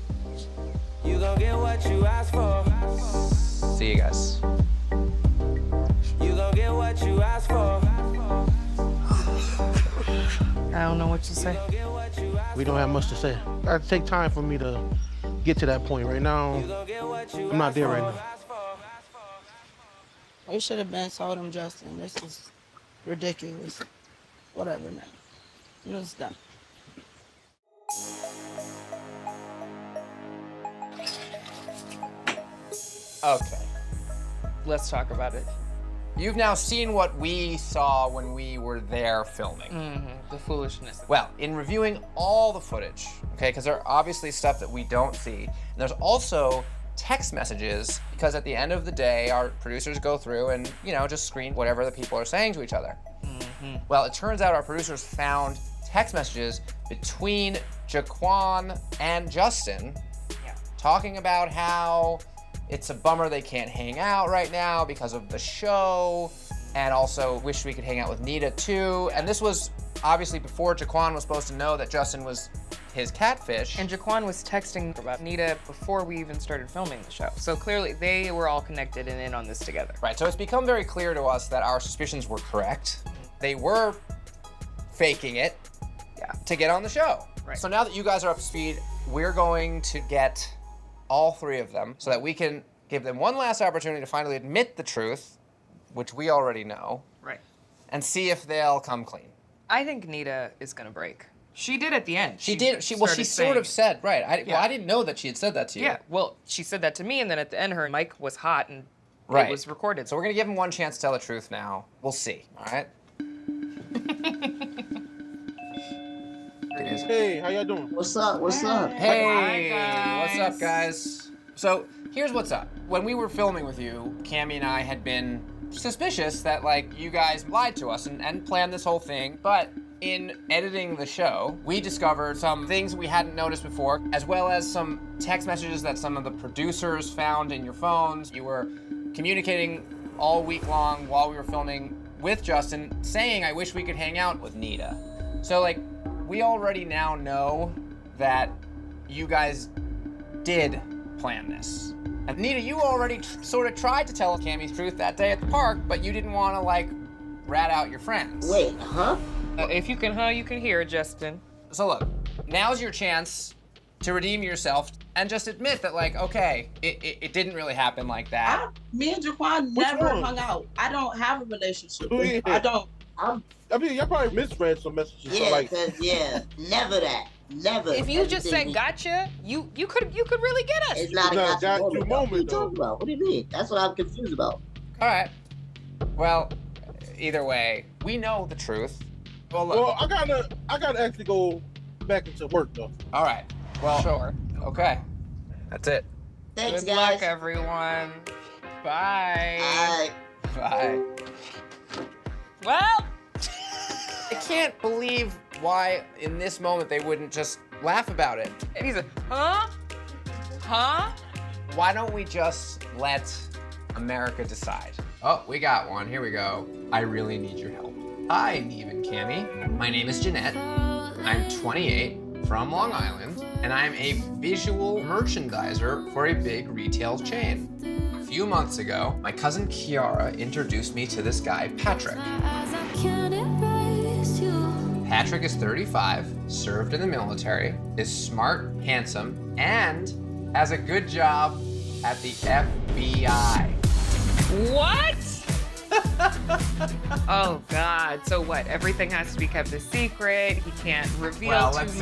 You gon' get what you ask for. See you guys. You gon' get what you ask for. I don't know what to say. We don't have much to say. It'll take time for me to get to that point. Right now, I'm not there right now. We should have been told him, Justin. This is ridiculous. Whatever, man. You know, stop. Okay. Let's talk about it. You've now seen what we saw when we were there filming. The foolishness. Well, in reviewing all the footage, okay, because there are obviously stuff that we don't see, and there's also text messages, because at the end of the day, our producers go through and, you know, just screen whatever the people are saying to each other. Well, it turns out our producers found text messages between Jaquan and Justin talking about how it's a bummer they can't hang out right now because of the show, and also wish we could hang out with Nita too. And this was obviously before Jaquan was supposed to know that Justin was his catfish. And Jaquan was texting about Nita before we even started filming the show. So clearly they were all connected and in on this together. Right, so it's become very clear to us that our suspicions were correct. They were faking it to get on the show. Right. So now that you guys are up to speed, we're going to get all three of them so that we can give them one last opportunity to finally admit the truth, which we already know. Right. And see if they'll come clean. I think Nita is gonna break. She did at the end. She sort of said, right. I didn't know that she had said that to you. Yeah, well, she said that to me, and then at the end, her mic was hot, and Right. it was recorded. So we're gonna give them one chance to tell the truth now. We'll see, all right? Hey, how y'all doing? What's up? What's up? Hey, Hi, what's up, guys? So here's what's up. When we were filming with you, Cammie and I had been suspicious that, like, you guys lied to us and planned this whole thing. But in editing the show, we discovered some things we hadn't noticed before, as well as some text messages that some of the producers found in your phones. You were communicating all week long while we were filming with Justin, saying, I wish we could hang out with Nita. So, like, we already now know that you guys did plan this. And Nita, you already sort of tried to tell Cammie's truth that day at the park, but you didn't want to, like, rat out your friends. Wait, huh? If you can hear it, Justin. So look, now's your chance to redeem yourself and just admit that, like, okay, it didn't really happen like that. Me and Jaquan never hung out. I don't have a relationship. Yeah. I don't. I mean, y'all probably misread some messages. Yeah, so like, never that. Never. If you just said gotcha, you could really get us. It's not a It's not a gotcha gotcha moment. What are you moment, though. talking about? What do you mean? That's what I'm confused about. All right. Well, either way, we know the truth. Well, look. Well, I gotta actually go back into work though. All right. Well, Sure. okay. That's it. Thanks, Good guys. luck, everyone. Bye. Bye. Well, I can't believe why in this moment they wouldn't just laugh about it. and he's like, huh? Huh? Why don't we just let America decide? Oh, we got one. Here we go. I really need your help. Hi, Neve and Cammie. My name is Jeanette. I'm 28, from Long Island, and I'm a visual merchandiser for a big retail chain. A few months ago, my cousin Kiara introduced me to this guy, Patrick. Patrick is 35, served in the military, is smart, handsome, and has a good job at the FBI. What? Oh God. So what? Everything has to be kept a secret. He can't reveal too much. Let's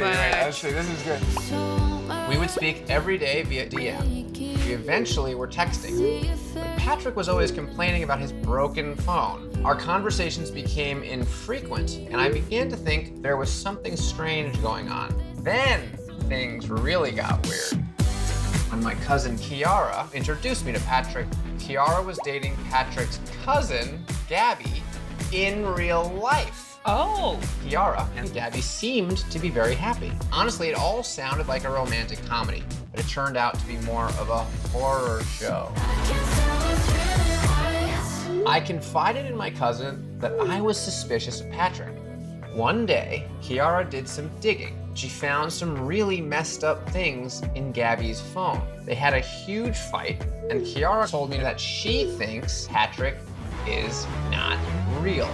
see. This is good. We would speak every day via DM. We eventually were texting. But Patrick was always complaining about his broken phone. Our conversations became infrequent, and I began to think there was something strange going on. Then things really got weird. When my cousin Kiara introduced me to Patrick, Kiara was dating Patrick's cousin, Gabby, in real life. Oh. Kiara and Gabby seemed to be very happy. Honestly, it all sounded like a romantic comedy, but it turned out to be more of a horror show. I confided in my cousin that I was suspicious of Patrick. One day, Kiara did some digging. She found some really messed up things in Gabby's phone. They had a huge fight, and Kiara told me that she thinks Patrick is not real.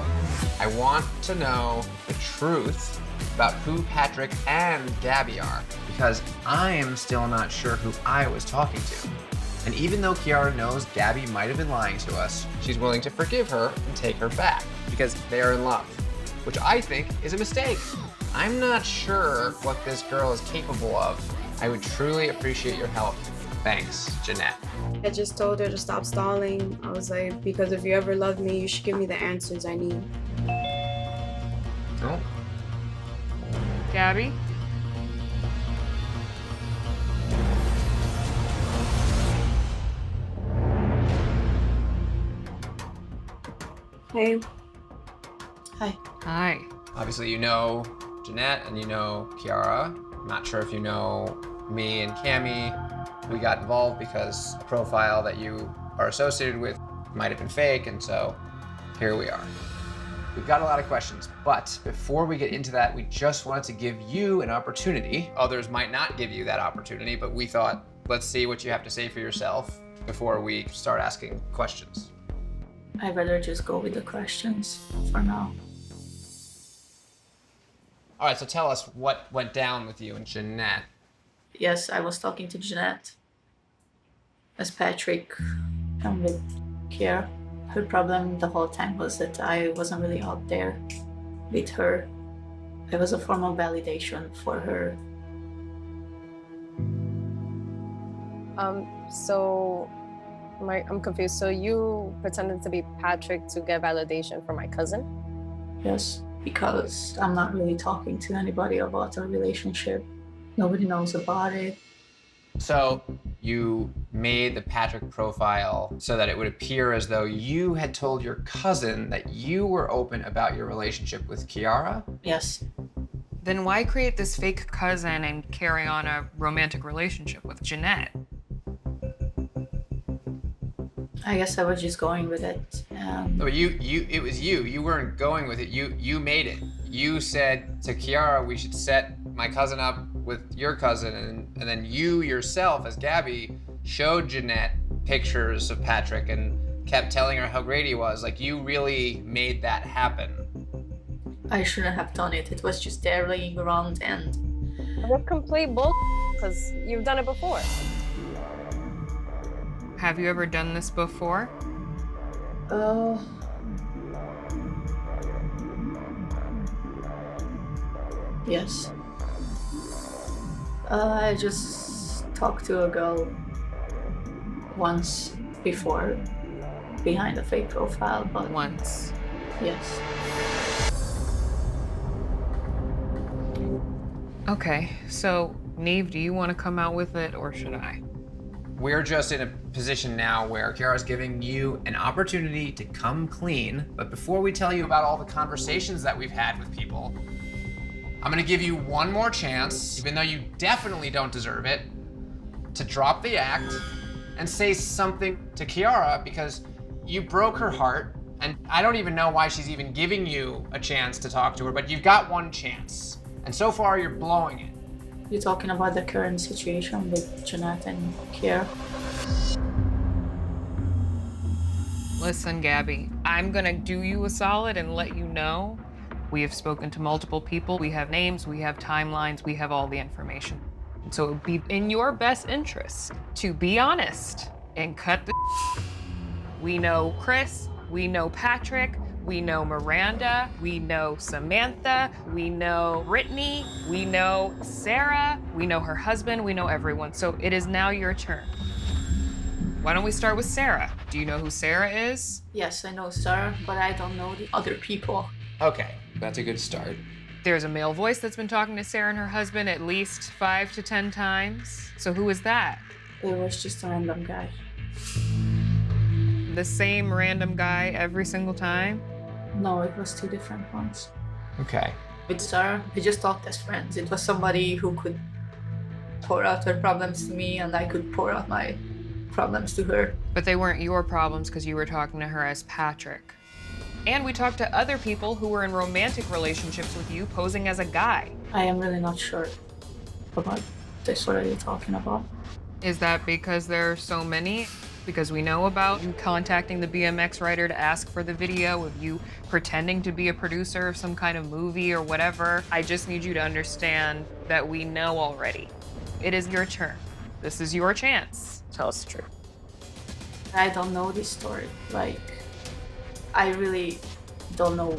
I want to know the truth about who Patrick and Gabby are, because I am still not sure who I was talking to. And even though Kiara knows Gabby might have been lying to us, she's willing to forgive her and take her back, because they are in love, which I think is a mistake. I'm not sure what this girl is capable of. I would truly appreciate your help. Thanks, Jeanette. I just told her to stop stalling. I was like, because if you ever love me, you should give me the answers I need. Oh. Gabby? Hey. Hi. Hi. Obviously, you know Jeanette and you know Kiara. I'm not sure if you know me and Cammie. We got involved because the profile that you are associated with might have been fake, and so here we are. We've got a lot of questions, but before we get into that, we just wanted to give you an opportunity. Others might not give you that opportunity, but we thought, let's see what you have to say for yourself before we start asking questions. I'd rather just go with the questions for now. All right, so tell us what went down with you and Jeanette. Yes, I was talking to Jeanette. As Patrick and with Kiara. Her problem the whole time was that I wasn't really out there with her. It was a form of validation for her. I'm confused. So you pretended to be Patrick to get validation from my cousin? Yes, because I'm not really talking to anybody about our relationship. Nobody knows about it. So you made the Patrick profile so that it would appear as though you had told your cousin that you were open about your relationship with Kiara? Yes. Then why create this fake cousin and carry on a romantic relationship with Jeanette? I guess I was just going with it. No, but it was you. You weren't going with it. You made it. You said to Kiara, we should set my cousin up with your cousin, and then you yourself, as Gabby, showed Jeanette pictures of Patrick and kept telling her how great he was. Like, you really made that happen. I shouldn't have done it. It was just there laying around, and... What complete bull, because you've done it before. Have you ever done this before? Yes. I just talked to a girl once before, behind a fake profile, but... Once? Yes. Okay, so Neve, do you want to come out with it or should I? We're just in a position now where Kiara's giving you an opportunity to come clean. But before we tell you about all the conversations that we've had with people, I'm gonna give you one more chance, even though you definitely don't deserve it, to drop the act and say something to Kiara, because you broke her heart, and I don't even know why she's even giving you a chance to talk to her, but you've got one chance. And so far, you're blowing it. You're talking about the current situation with Jeanette and Kiara? Listen, Gabby, I'm gonna do you a solid and let you know we have spoken to multiple people. We have names, we have timelines, we have all the information. And so it would be in your best interest to be honest and cut the We know Chris, we know Patrick, we know Miranda, we know Samantha, we know Brittany, we know Sarah, we know her husband, we know everyone. So it is now your turn. Why don't we start with Sarah? Do you know who Sarah is? Yes, I know Sarah, but I don't know the other people. Okay, that's a good start. There's a male voice that's been talking to Sarah and her husband at least 5 to 10 times. So who is that? It was just a random guy. The same random guy every single time? No, it was 2 different ones. Okay. With Sarah, we just talked as friends. It was somebody who could pour out her problems to me and I could pour out my problems to her. But they weren't your problems because you were talking to her as Patrick. And we talked to other people who were in romantic relationships with you posing as a guy. I am really not sure about this. What are you talking about? Is that because there are so many? Because we know about you contacting the BMX writer to ask for the video of you pretending to be a producer of some kind of movie or whatever. I just need you to understand that we know already. It is your turn. This is your chance. Tell us the truth. I don't know this story. Like, I really don't know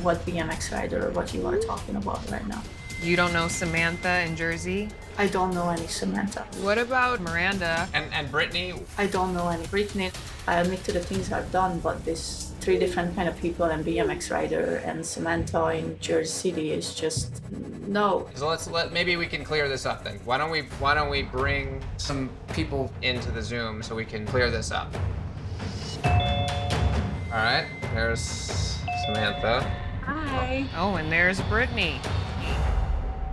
what BMX rider or what you are talking about right now. You don't know Samantha in Jersey? I don't know any Samantha. What about Miranda? And Brittany? I don't know any Brittany. I admit to the things I've done, but this 3 different kind of people and BMX rider and Samantha in Jersey City is just no. So maybe we can clear this up then. Why don't we bring some people into the Zoom so we can clear this up? All right, there's Samantha. Hi. Oh, and there's Brittany.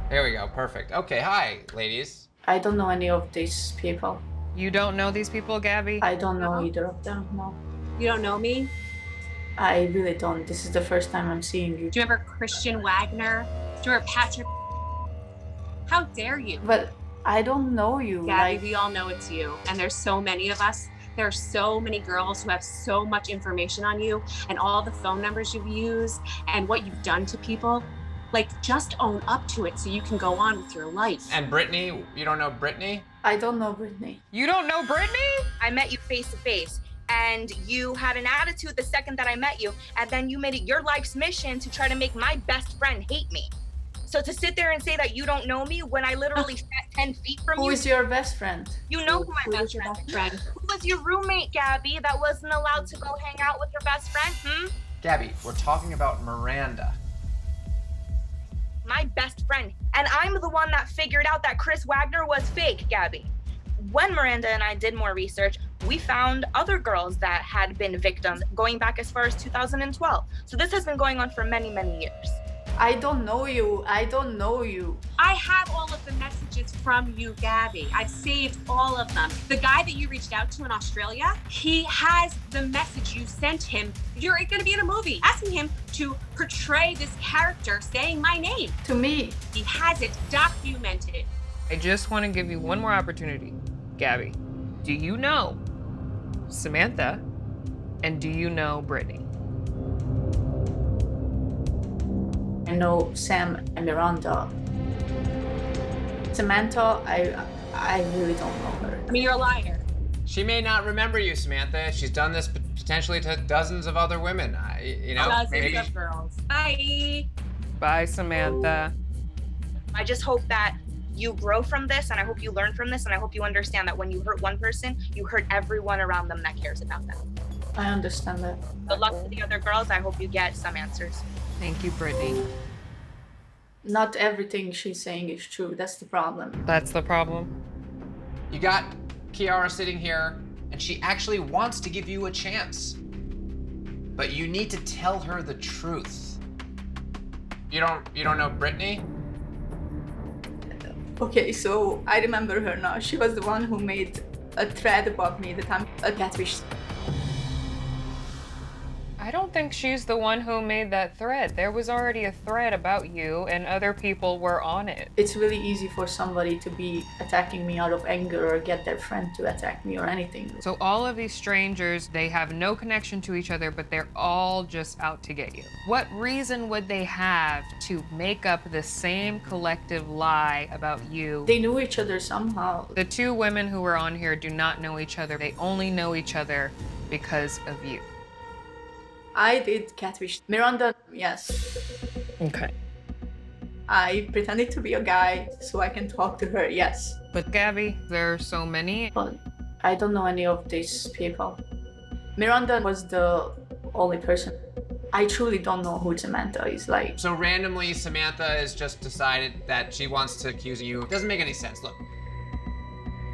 There we go, perfect. Okay, hi, ladies. I don't know any of these people. You don't know these people, Gabby? I don't know either of them, no. You don't know me? I really don't. This is the first time I'm seeing you. Do you remember Christian Wagner? Do you remember Patrick? How dare you? But I don't know you. Gabby, we all know it's you. And there's so many of us. There are so many girls who have so much information on you and all the phone numbers you've used and what you've done to people. Like, just own up to it so you can go on with your life. And Brittany, you don't know Brittany? I don't know Brittany. You don't know Brittany? I met you face to face, and you had an attitude the second that I met you, and then you made it your life's mission to try to make my best friend hate me. So to sit there and say that you don't know me when I literally sat 10 feet from you. Who is your best friend? You know who my best friend is. Who was your roommate, Gabby, that wasn't allowed to go hang out with her best friend, Gabby, we're talking about Miranda. My best friend. And I'm the one that figured out that Chris Wagner was fake, Gabby. When Miranda and I did more research, we found other girls that had been victims going back as far as 2012. So this has been going on for many, many years. I don't know you. I don't know you. I have all of the messages from you, Gabby. I've saved all of them. The guy that you reached out to in Australia, he has the message you sent him. You're going to be in a movie, asking him to portray this character saying my name. To me. He has it documented. I just want to give you one more opportunity, Gabby. Do you know Samantha and do you know Brittany? I know Sam and Miranda. Samantha, I really don't know her. I mean, you're a liar. She may not remember you, Samantha. She's done this potentially to dozens of other women. Dozens of girls. Bye. Bye, Samantha. I just hope that you grow from this, and I hope you learn from this, and I hope you understand that when you hurt one person, you hurt everyone around them that cares about them. I understand that. Good luck to the other girls. I hope you get some answers. Thank you, Brittany. Not everything she's saying is true. That's the problem. That's the problem. You got Kiara sitting here, and she actually wants to give you a chance. But you need to tell her the truth. You don't know Brittany? Okay, so I remember her now. She was the one who made a thread about me the time a catfish. I don't think she's the one who made that thread. There was already a thread about you and other people were on it. It's really easy for somebody to be attacking me out of anger or get their friend to attack me or anything. So all of these strangers, they have no connection to each other, but they're all just out to get you. What reason would they have to make up the same collective lie about you? They knew each other somehow. The two women who were on here do not know each other. They only know each other because of you. I did catfish Miranda, yes. Okay. I pretended to be a guy so I can talk to her, yes. But Gabby, there are so many. But I don't know any of these people. Miranda was the only person. I truly don't know who Samantha is like. So randomly, Samantha has just decided that she wants to accuse you. It doesn't make any sense. Look.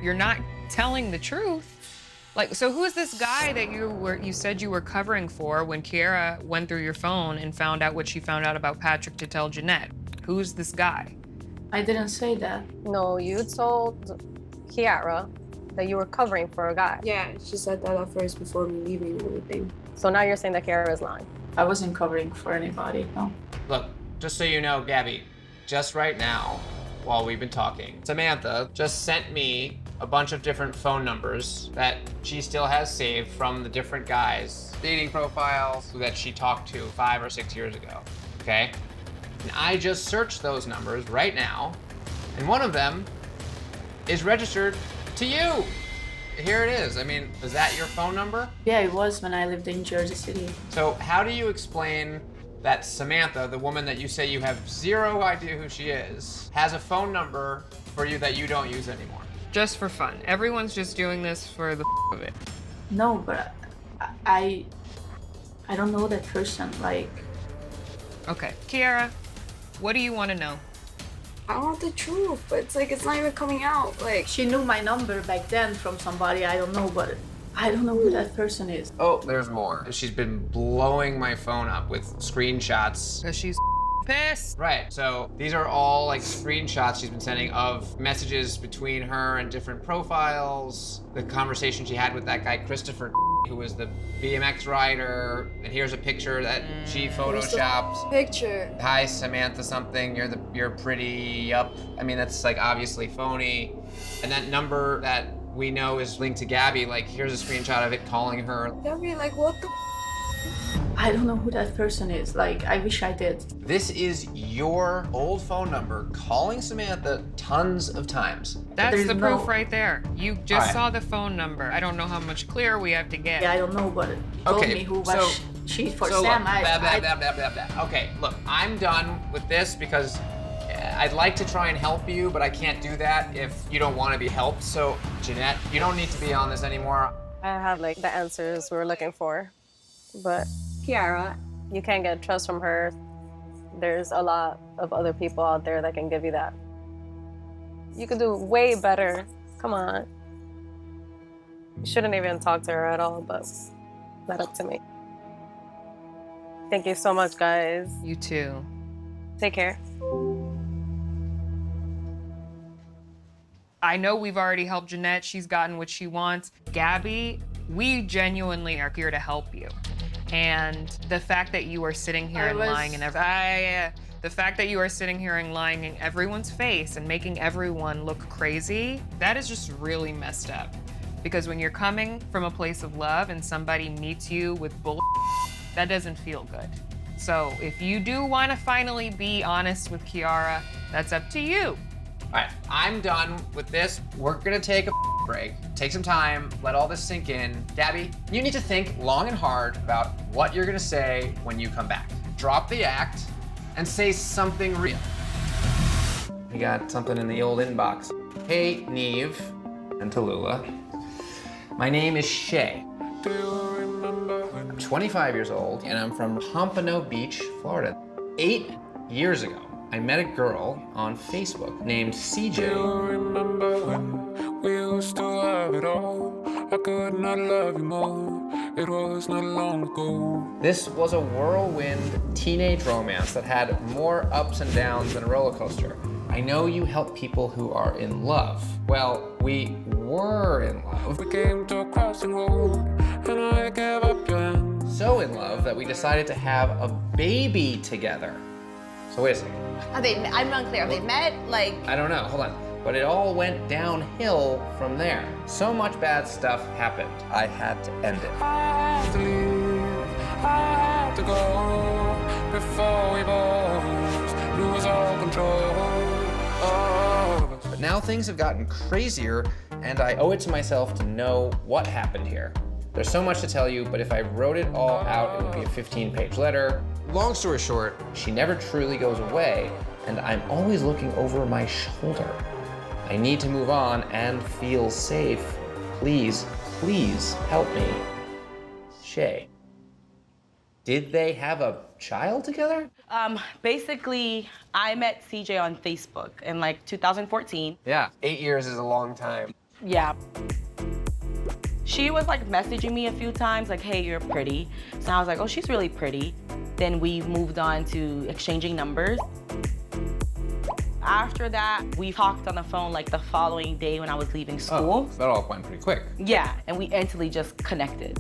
You're not telling the truth. Like, so who is this guy that you said you were covering for when Kiara went through your phone and found out what she found out about Patrick to tell Jeanette? Who's this guy? I didn't say that. No, you told Kiara that you were covering for a guy. Yeah, she said that at first before me leaving and everything. So now you're saying that Kiara is lying. I wasn't covering for anybody, no. Look, just so you know, Gabby, just right now, while we've been talking, Samantha just sent me a bunch of different phone numbers that she still has saved from the different guys' dating profiles that she talked to 5 or 6 years ago, okay? And I just searched those numbers right now, and one of them is registered to you. Here it is. I mean, is that your phone number? Yeah, it was when I lived in Jersey City. So how do you explain that Samantha, the woman that you say you have zero idea who she is, has a phone number for you that you don't use anymore? Just for fun. Everyone's just doing this for the of it. No, but I don't know that person, like. Okay, Kiara, what do you want to know? I want the truth, but it's like, it's not even coming out. Like, she knew my number back then from somebody, I don't know, but I don't know who that person is. Oh, there's more. She's been blowing my phone up with screenshots. Because she's pissed. Right, so these are all like screenshots she's been sending of messages between her and different profiles, the conversation she had with that guy Christopher, who was the BMX rider, and here's a picture that she photoshopped. Picture. Hi Samantha something, you're pretty up. I mean, that's like obviously phony. And that number that we know is linked to Gabby, like here's a screenshot of it calling her. Gabby, like, what the I don't know who that person is. Like, I wish I did. This is your old phone number calling Samantha tons of times. That's the proof right there. You just saw the phone number. I don't know how much clearer we have to get. Yeah, I don't know, but it told me who was she for so Sam. Look, okay, look, I'm done with this because I'd like to try and help you, but I can't do that if you don't want to be helped. So, Jeanette, you don't need to be on this anymore. I have like the answers we're looking for, but Kiara, you can't get trust from her. There's a lot of other people out there that can give you that. You could do way better. Come on. You shouldn't even talk to her at all, but not up to me. Thank you so much, guys. You too. Take care. I know we've already helped Jeanette. She's gotten what she wants. Gabby, we genuinely are here to help you. And the fact that you are sitting here and lying in the fact that you are sitting here and lying in everyone's face and making everyone look crazy, that is just really messed up. Because when you're coming from a place of love and somebody meets you with bull, that doesn't feel good. So if you do want to finally be honest with Kiara, that's up to you. All right, I'm done with this. We're gonna take a break, take some time, let all this sink in. Gabby, you need to think long and hard about what you're gonna say when you come back. Drop the act and say something real. We got something in the old inbox. Hey, Neve and Tallulah. My name is Shay. I'm 25 years old and I'm from Pompano Beach, Florida. 8 years ago, I met a girl on Facebook named CJ. Remember when we used to have it all? I could not love you more. It was not long ago. This was a whirlwind teenage romance that had more ups and downs than a roller coaster. I know you help people who are in love. Well, we were in love. We came to a crossing road, and I gave up your hand. So in love that we decided to have a baby together. So wait a second. Are they? I'm unclear. Have they met? Like. I don't know, hold on. But it all went downhill from there. So much bad stuff happened. I had to end it. I had to leave, I had to go before we both lose all control. But now things have gotten crazier, and I owe it to myself to know what happened here. There's so much to tell you, but if I wrote it all out, it would be a 15-page letter. Long story short, she never truly goes away, and I'm always looking over my shoulder. I need to move on and feel safe. Please, please help me. Shay. Did they have a child together? Basically, I met CJ on Facebook in like 2014. Yeah, 8 years is a long time. Yeah. She was like messaging me a few times, like, hey, you're pretty. So I was like, oh, she's really pretty. Then we moved on to exchanging numbers. After that, we talked on the phone like the following day when I was leaving school. Oh, so that all went pretty quick. Yeah, and we instantly just connected.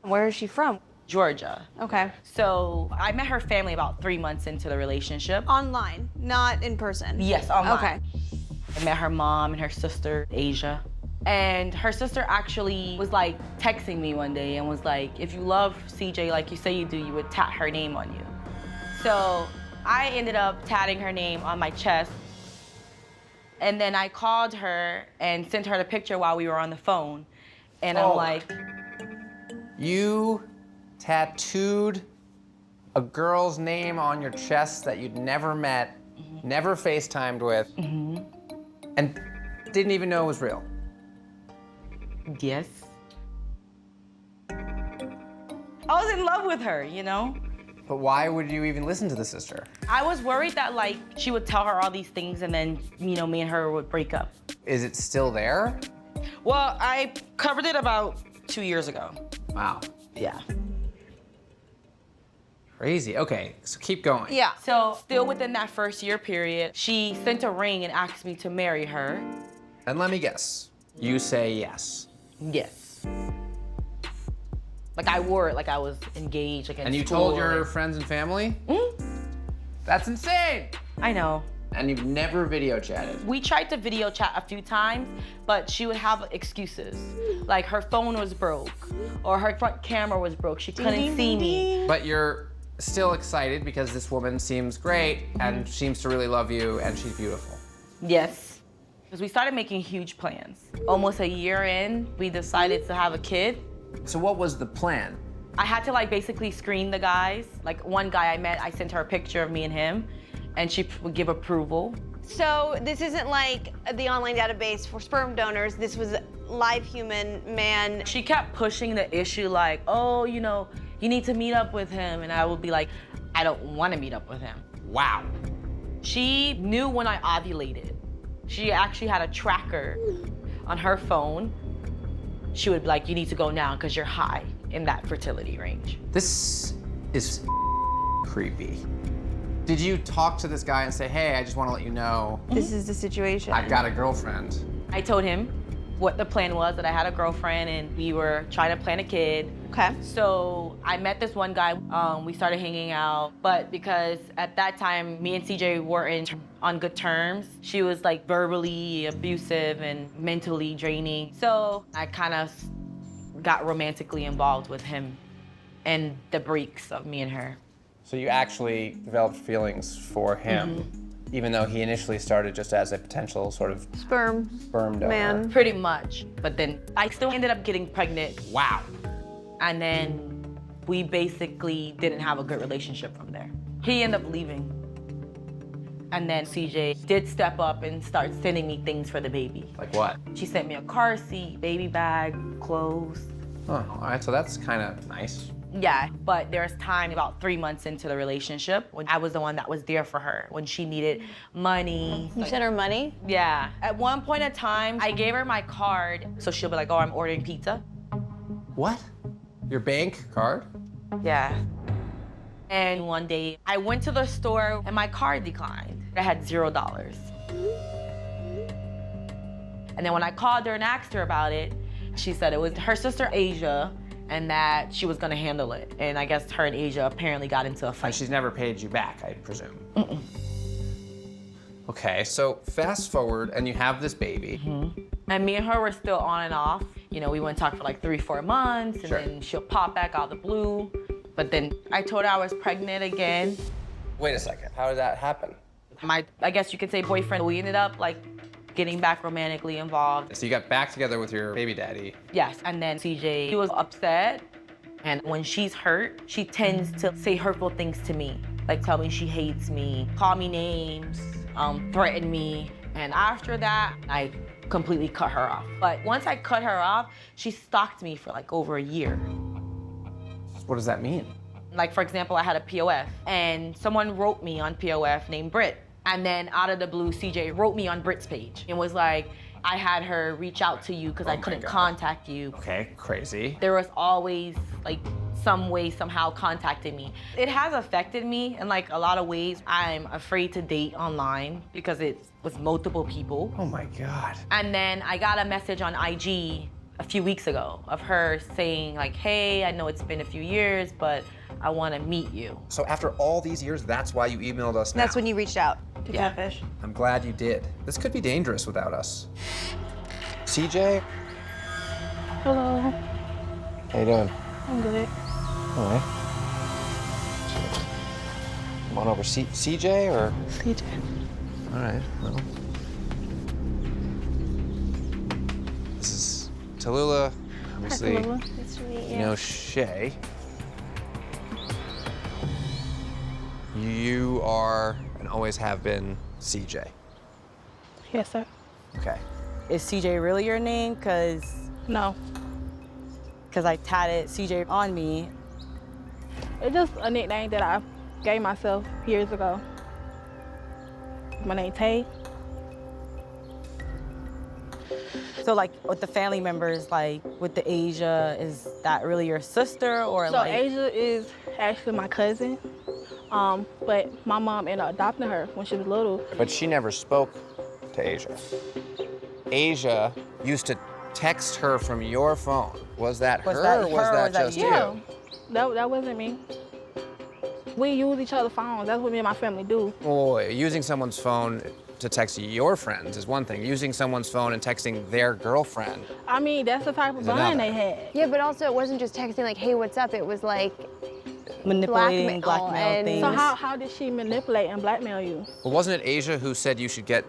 Where is she from? Georgia. Okay. So I met her family about 3 months into the relationship. Online, not in person. Yes, online. Okay. I met her mom and her sister, Asia. And her sister actually was like texting me one day and was like, if you love CJ like you say you do, you would tat her name on you. So I ended up tatting her name on my chest. And then I called her and sent her the picture while we were on the phone. And I'm like, You tattooed a girl's name on your chest that you'd never met, never FaceTimed with, and didn't even know it was real. Yes. I was in love with her, you know? But why would you even listen to the sister? I was worried that like she would tell her all these things and then, you know, me and her would break up. Is it still there? Well, I covered it about 2 years ago. Wow. Yeah. Crazy. Okay, so keep going. Yeah. So still within that first year period, she sent a ring and asked me to marry her. And let me guess, you say yes. Yes. Like I wore it like I was engaged, like in And you school. told your friends and family? That's insane. I know. And you've never video chatted. We tried to video chat a few times, but she would have excuses. Like her phone was broke, or her front camera was broke. She couldn't see me. But you're still excited because this woman seems great and seems to really love you and she's beautiful. Yes. Because we started making huge plans. Almost a year in, we decided to have a kid. So what was the plan? I had to like basically screen the guys. Like one guy I met, I sent her a picture of me and him, and she would give approval. So this isn't like the online database for sperm donors. This was a live human man. She kept pushing the issue like, oh, you know, you need to meet up with him. And I would be like, I don't want to meet up with him. Wow. She knew when I ovulated. She actually had a tracker on her phone. She would be like, you need to go now because you're high in that fertility range. This is creepy. Did you talk to this guy and say, hey, I just want to let you know. This is the situation. I've got a girlfriend. I told him what the plan was, that I had a girlfriend and we were trying to plan a kid. Okay. So I met this one guy, we started hanging out, but because at that time, me and CJ weren't on good terms, she was like verbally abusive and mentally draining. So I kind of got romantically involved with him and the breaks of me and her. So you actually developed feelings for him, even though he initially started just as a potential sort of sperm donor. man. Pretty much. But then I still ended up getting pregnant. Wow. And then we basically didn't have a good relationship from there. He ended up leaving. And then CJ did step up and start sending me things for the baby. Like what? She sent me a car seat, baby bag, clothes. Oh, all right, so that's kind of nice. Yeah, but there's time about 3 months into the relationship when I was the one that was there for her when she needed money. You sent her money? Yeah. At one point in time, I gave her my card, so she'll be like, oh, I'm ordering pizza. What? Your bank card? Yeah. And one day, I went to the store and my card declined. I had $0. And then when I called her and asked her about it, she said it was her sister Asia and that she was gonna handle it. And I guess her and Asia apparently got into a fight. And she's never paid you back, I presume. Okay, so fast forward and you have this baby. And me and her were still on and off. You know, we wouldn't talk for like 3-4 months, and Sure. then she'll pop back out of the blue. But then I told her I was pregnant again. Wait a second, how did that happen? I guess you could say boyfriend, we ended up like getting back romantically involved. So you got back together with your baby daddy. Yes, and then CJ, he was upset. And when she's hurt, she tends to say hurtful things to me. Like tell me she hates me, call me names, threaten me. And after that, I completely cut her off. But once I cut her off, she stalked me for like over a year. What does that mean? Like for example, I had a POF and someone wrote me on POF named Britt. And then out of the blue, CJ wrote me on Britt's page and was like, I had her reach out to you because I couldn't contact you. Okay, crazy. There was always like some way, somehow contacting me. It has affected me in like a lot of ways. I'm afraid to date online because it's with multiple people. Oh my God. And then I got a message on IG a few weeks ago of her saying like, hey, I know it's been a few years, but I want to meet you. So after all these years, that's why you emailed us now? That's when you reached out to Yeah. Catfish. I'm glad you did. This could be dangerous without us. CJ? Hello. How you doing? I'm good. All right. Come on over. CJ or? CJ. All right, well. This is Tallulah. Obviously, Nice to meet you know Shay. You are and always have been CJ. Yes, sir. Okay. Is CJ really your name? No. Cause I tatted CJ on me. It's just a nickname that I gave myself years ago. My name's Tay. So like with the family members, like with the Asia, is that really your sister or So like? Asia is actually my cousin, but my mom ended up adopting her when she was little. But she never spoke to Asia. Asia used to text her from your phone. Was that her or was that just you? Yeah, that wasn't me. We use each other's phones. That's what me and my family do. Oh, using someone's phone to text your friends is one thing. Using someone's phone and texting their girlfriend. I mean, that's the type of Is bond another. they had. Yeah, but also it wasn't just texting like, hey, what's up? It was like manipulating, blackmail and things. So how did she manipulate and blackmail you? Well, wasn't it Asia who said you should get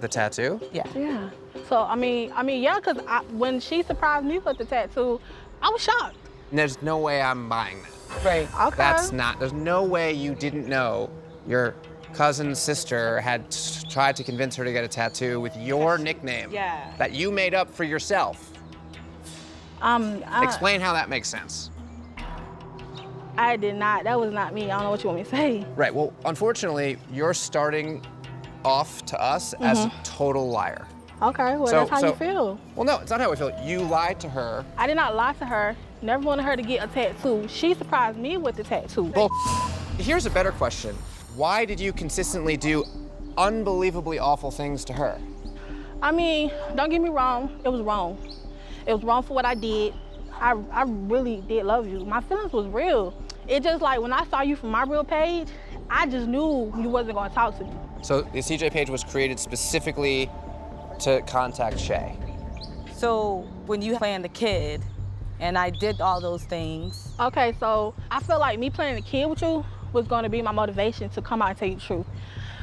the tattoo? Yeah. Yeah. So I mean, yeah, cause when she surprised me with the tattoo, I was shocked. And there's no way I'm buying that. Right. Okay. That's not, there's no way you didn't know your cousin's sister had tried to convince her to get a tattoo with your nickname Yeah. that you made up for yourself. Explain how that makes sense. I did not. That was not me. I don't know what you want me to say. Right, well, unfortunately, you're starting off to us as a total liar. Okay, well, that's how you feel. Well, no, it's not how I feel. You lied to her. I did not lie to her. Never wanted her to get a tattoo. She surprised me with the tattoo. Well, here's a better question. Why did you consistently do unbelievably awful things to her? I mean, don't get me wrong. It was wrong. It was wrong for what I did. I really did love you. My feelings was real. It just like when I saw you from my real page, I just knew you wasn't gonna talk to me. So the CJ page was created specifically to contact Shay. So when you planned the kid, and I did all those things. Okay, so I feel like me playing the kid with you was gonna be my motivation to come out and tell you the truth.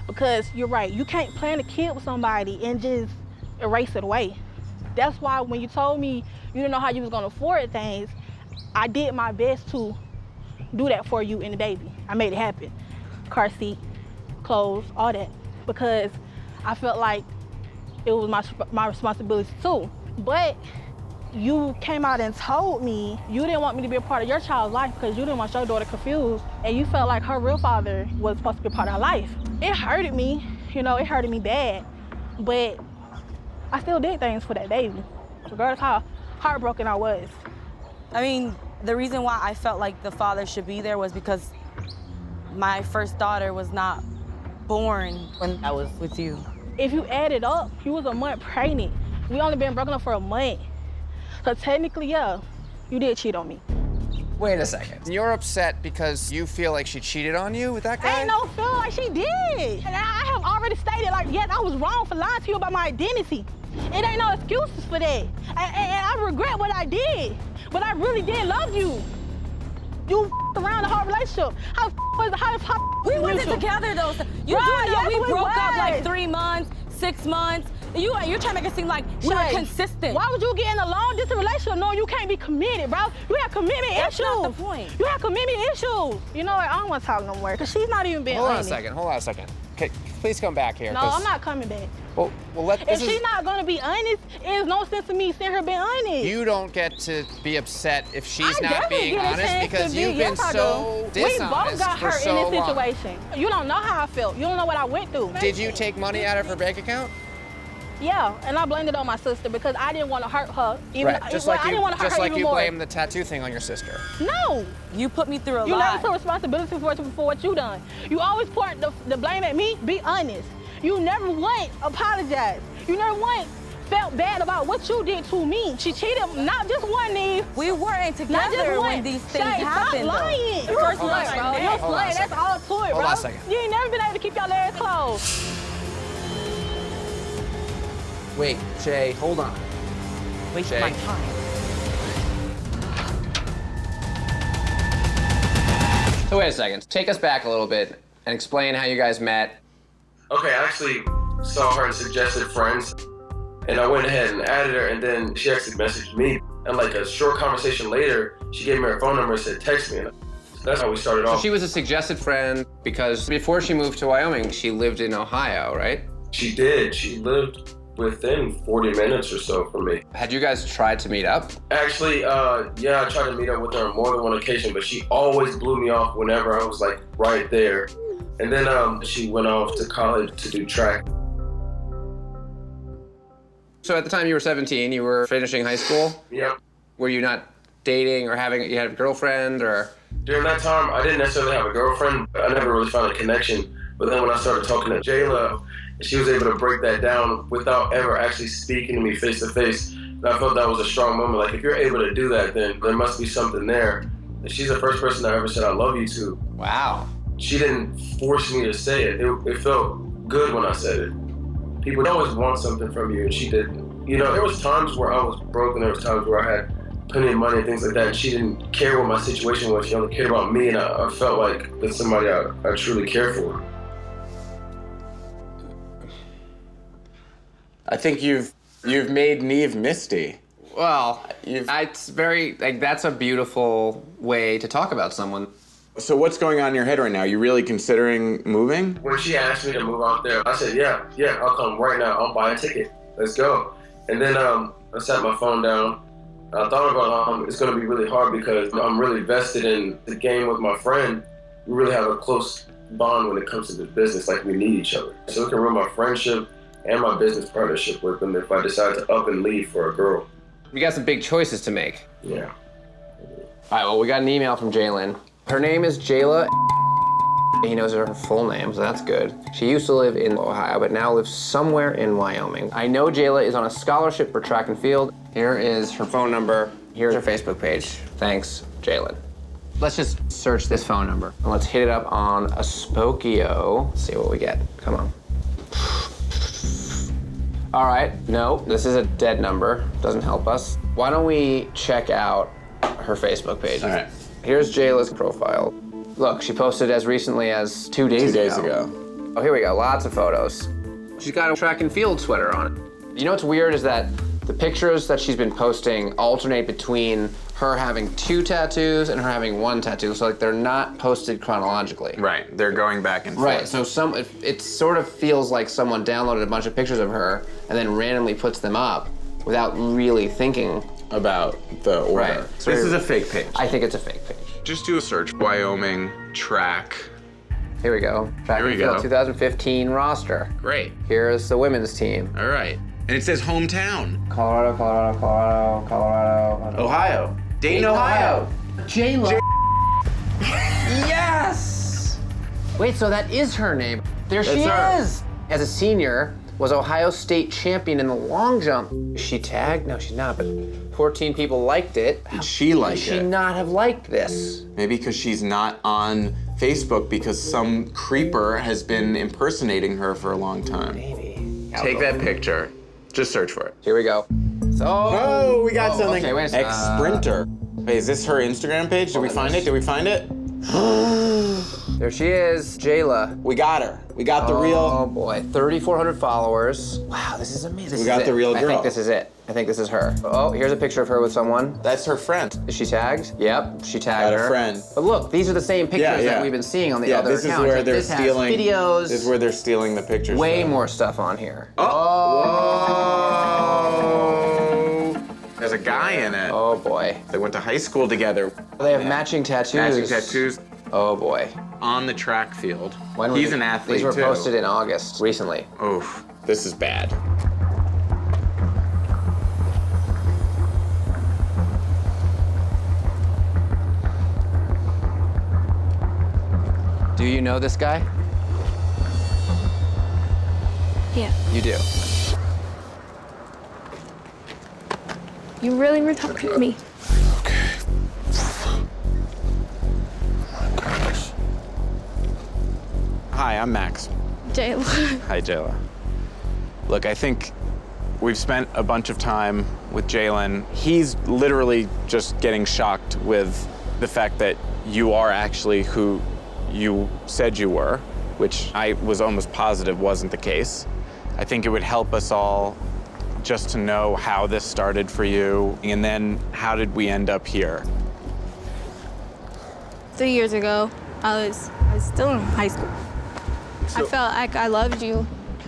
Because you're right, you can't plan a kid with somebody and just erase it away. That's why when you told me you didn't know how you was gonna afford things, I did my best to do that for you and the baby. I made it happen. Car seat, clothes, all that. Because I felt like it was my responsibility too. But you came out and told me you didn't want me to be a part of your child's life because you didn't want your daughter confused, and you felt like her real father was supposed to be a part of her life. It hurted me, you know, it hurted me bad, but I still did things for that baby, regardless how heartbroken I was. I mean, the reason why I felt like the father should be there was because my first daughter was not born when I was with you. If you add it up, you was a month pregnant. We only been broken up for a month. So technically, yeah, you did cheat on me. Wait a second. You're upset because you feel like she cheated on you with that guy? Ain't no feel like she did. And I have already stated, like, yes, I was wrong for lying to you about my identity. It ain't no excuses for that. And I regret what I did, but I really did love you. You around the whole relationship. We wasn't together though. You Right, do know yes, we we broke up was. like 3 months, 6 months. You're trying to make it seem like we were Shay, consistent. Why would you get in a long distance relationship knowing you can't be committed, bro? You have commitment That's issues. not the point. You have commitment issues. You know what? I don't want to talk no more because she's not even being Hold on a honest. second. Hold on a second. Okay, please come back here. No, 'cause- I'm not coming back. Well, let If this she's is. not gonna be honest, there's no sense in me seeing her being honest. You don't get to be upset if she's I not definitely being get a honest chance because to be. you've Yes, been I so do. We both dishonest got for hurt so in this long. situation. You don't know how I felt. You don't know what I went through. Did you take money out of her bank account? Yeah, and I blamed it on my sister because I didn't want to hurt her. Even Right. Just well, like I didn't want to hurt just her like even you more. blame the tattoo thing on your sister. No. You put me through a You lot. never took responsibility for what you done. You always point the blame at me. Be honest. You never once apologized. You never once felt bad about what you did to me. She cheated not just one, Neve. We weren't Not just together one. when these things Shay, happened. Stop lying. You're a slut, bro. You're a slut. That's all to it, bro. Hold on a second. You ain't never been able to keep your legs closed. Wait, Jay, hold on. Waste Jay. my time. So wait a second. Take us back a little bit and explain how you guys met. Okay, I actually saw her and suggested friends, and I went ahead and added her, and then she actually messaged me. And like a short conversation later, she gave me her phone number and said, text me. And that's how we started So off. she was a suggested friend because before she moved to Wyoming, she lived in Ohio, right? She did. She lived within 40 minutes or so from me. Had you guys tried to meet up? Actually, yeah, I tried to meet up with her on more than one occasion, but she always blew me off whenever I was like right there. And then she went off to college to do track. So at the time you were 17, you were finishing high school? Yep. Were you not dating or you had a girlfriend or? During that time, I didn't necessarily have a girlfriend. I never really found a connection. But then when I started talking to Jayla, she was able to break that down without ever actually speaking to me face to face. And I felt that was a strong moment. Like, if you're able to do that, then there must be something there. And she's the first person I ever said I love you to. Wow. She didn't force me to say it. It felt good when I said it. People always want something from you, and she didn't. You know, there was times where I was broke, and there was times where I had plenty of money and things like that, and she didn't care what my situation was. She only cared about me, and I felt like that's somebody I truly care for. I think you've made Neve misty. Well, it's very, like, that's a beautiful way to talk about someone. So what's going on in your head right now? You really considering moving? When she asked me to move out there, I said, yeah, I'll come right now. I'll buy a ticket. Let's go. And then I sat my phone down. I thought about it's going to be really hard because I'm really vested in the game with my friend. We really have a close bond when it comes to this business, like we need each other. So it can ruin my friendship and my business partnership with them if I decide to up and leave for a girl. We got some big choices to make. Yeah. All right, well, we got an email from Jalen. Her name is Jayla. He knows her full name, so that's good. She used to live in Ohio, but now lives somewhere in Wyoming. I know Jayla is on a scholarship for track and field. Here is her phone number. Here's her Facebook page. Thanks, Jalen. Let's just search this phone number, and let's hit it up on a Spokio. See what we get. Come on. All right, no, this is a dead number. Doesn't help us. Why don't we check out her Facebook page? All right. Here's Jayla's profile. Look, she posted as recently as 2 days ago. Oh, here we go, lots of photos. She's got a track and field sweater on it. You know what's weird is that the pictures that she's been posting alternate between her having 2 tattoos and her having 1 tattoo, so like they're not posted chronologically. Right, they're going back and forth. Right, so it sort of feels like someone downloaded a bunch of pictures of her and then randomly puts them up without really thinking about the order. Right. So this is a fake page. I think it's a fake page. Just do a search, Wyoming track. Here we go. Track Here we and field go. 2015 roster. Great. Here's the women's team. All right. And it says hometown. Colorado, Colorado, Colorado, Colorado. Ohio. Dayton, Ohio. J-Lo. Yes! Wait, so that is her name. There she That's is! As a senior, was Ohio State champion in the long jump. Is she tagged? No, she's not, but 14 people liked it. Did she like Should she it? not have liked this? Maybe because she's not on Facebook because some creeper has been impersonating her for a long time. Maybe. Take that picture. Just search for it. Here we go. So, oh, we got something. Okay, wait a second. Ex-sprinter. Wait, is this her Instagram page? Did we find it? Did we find it? There she is, Jayla. We got her. We got the real. Oh boy, 3,400 followers. Wow, this is amazing. We got the real girl. I think this is it. I think this is her. Oh, here's a picture of her with someone. That's her friend. Is she tagged? Yep, she tagged Got her. a friend. But look, these are the same pictures that we've been seeing on the other this accounts. is where Like, they're this has stealing videos. This is where they're stealing the pictures. Way from. more stuff on here. Oh. There's a guy in it. Oh boy. They went to high school together. They have matching tattoos. Matching tattoos. Oh boy. On the track field. When He's an athlete These were too. posted in August, recently. Oof, this is bad. Do you know this guy? Yeah. You do. You really were talking to me. Hi, I'm Max. Jayla. Hi, Jayla. Look, I think we've spent a bunch of time with Jalen. He's literally just getting shocked with the fact that you are actually who you said you were, which I was almost positive wasn't the case. I think it would help us all just to know how this started for you, and then how did we end up here? 3 years ago, I was still in high school. I felt like I loved you,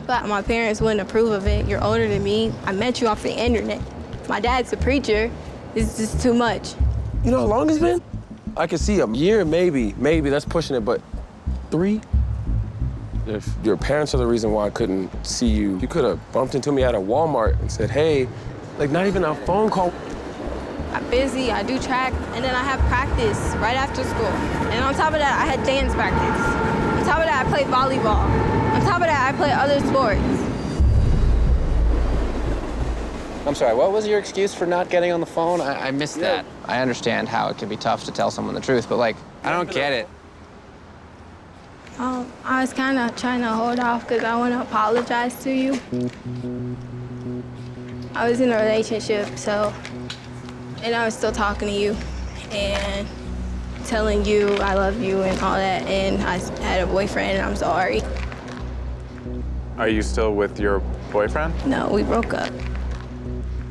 but my parents wouldn't approve of it. You're older than me. I met you off the internet. My dad's a preacher. It's just too much. You know how long it's been? I could see a year, maybe that's pushing it, but 3? If your parents are the reason why I couldn't see you, you could have bumped into me at a Walmart and said, hey, like not even a phone call. I'm busy, I do track, and then I have practice right after school. And on top of that, I had dance practice. On top of that, I played volleyball. On top of that, I play other sports. I'm sorry, what was your excuse for not getting on the phone? I missed that. I understand how it can be tough to tell someone the truth, but like, I don't get it. I was kind of trying to hold off because I want to apologize to you. I was in a relationship, and I was still talking to you and telling you I love you and all that, and I had a boyfriend and I'm sorry. Are you still with your boyfriend? No, we broke up.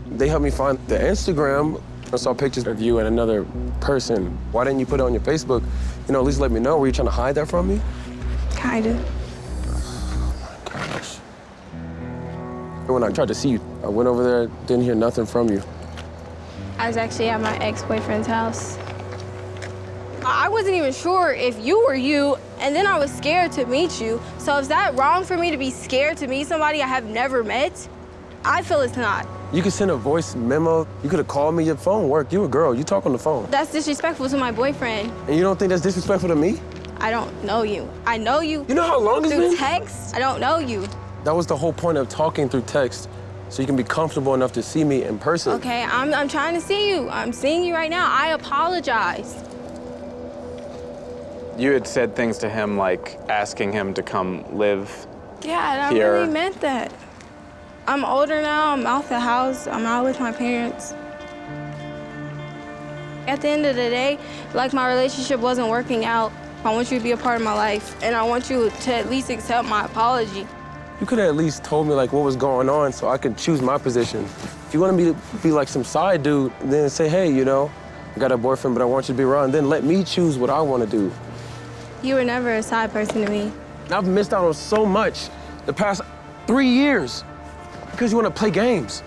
They helped me find the Instagram. I saw pictures of you and another person. Why didn't you put it on your Facebook? You know, at least let me know. Were you trying to hide that from me? Kind of. When I tried to see you, I went over there, didn't hear nothing from you. I was actually at my ex-boyfriend's house. I wasn't even sure if you were you, and then I was scared to meet you. So is that wrong for me to be scared to meet somebody I have never met? I feel it's not. You could send a voice memo. You could have called me. Your phone worked. You a girl. You talk on the phone. That's disrespectful to my boyfriend. And you don't think that's disrespectful to me? I don't know you. I know you. You know how long it's been? Through text? I don't know you. That was the whole point of talking through text, so you can be comfortable enough to see me in person. Okay, I'm trying to see you. I'm seeing you right now. I apologize. You had said things to him like asking him to come live Yeah, and here. I really meant that. I'm older now. I'm out the house. I'm out with my parents. At the end of the day, like my relationship wasn't working out. I want you to be a part of my life, and I want you to at least accept my apology. You could have at least told me like what was going on so I could choose my position. If you wanted me to be like some side dude, then say, hey, you know, I got a boyfriend, but I want you to be around. Then let me choose what I want to do. You were never a side person to me. I've missed out on so much the past 3 years because you want to play games.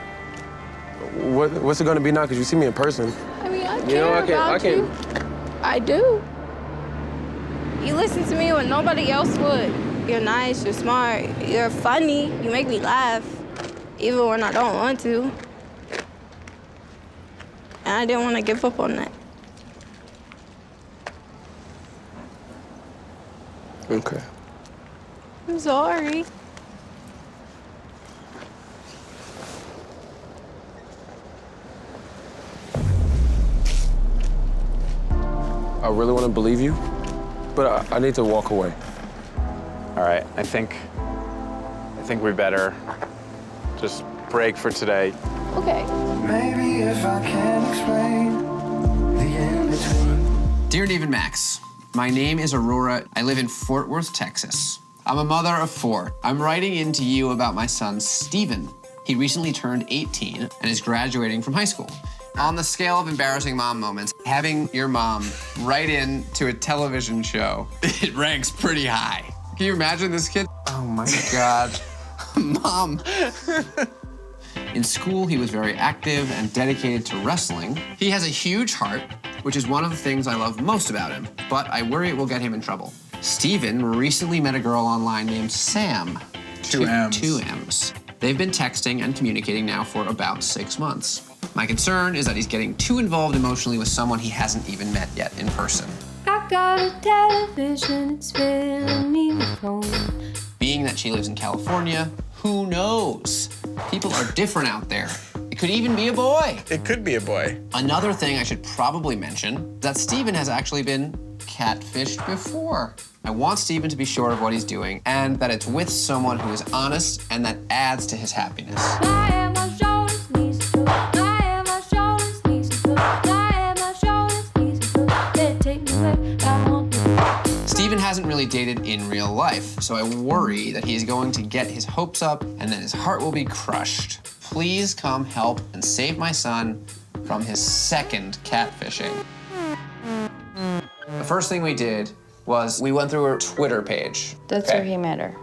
What's it gonna be now? Because you see me in person. I mean, I You know, care I can- about I can- you. I do. You listen to me when nobody else would. You're nice, you're smart, you're funny, you make me laugh, even when I don't want to. And I didn't want to give up on that. Okay. I'm sorry. I really want to believe you, but I need to walk away. All right, I think we better just break for today. Okay. Maybe if I can explain the in-between. Dear Dave and Max, my name is Aurora. I live in Fort Worth, Texas. I'm a mother of 4. I'm writing in to you about my son, Steven. He recently turned 18 and is graduating from high school. On the scale of embarrassing mom moments, having your mom write in to a television show, it ranks pretty high. Can you imagine this kid? Oh my God. Mom. In school, he was very active and dedicated to wrestling. He has a huge heart, which is one of the things I love most about him, but I worry it will get him in trouble. Steven recently met a girl online named Sam. 2 M's. 2 M's. They've been texting and communicating now for about 6 months. My concern is that he's getting too involved emotionally with someone he hasn't even met yet in person. I got a television, it's filling me with home. Being that she lives in California, who knows? People are different out there. It could even be a boy. It could be a boy. Another thing I should probably mention is that Steven has actually been catfished before. I want Steven to be sure of what he's doing and that it's with someone who is honest and that adds to his happiness. Steven hasn't really dated in real life, so I worry that he's going to get his hopes up and then his heart will be crushed. Please come help and save my son from his second catfishing. The first thing we did was we went through her Twitter page. That's where he met her.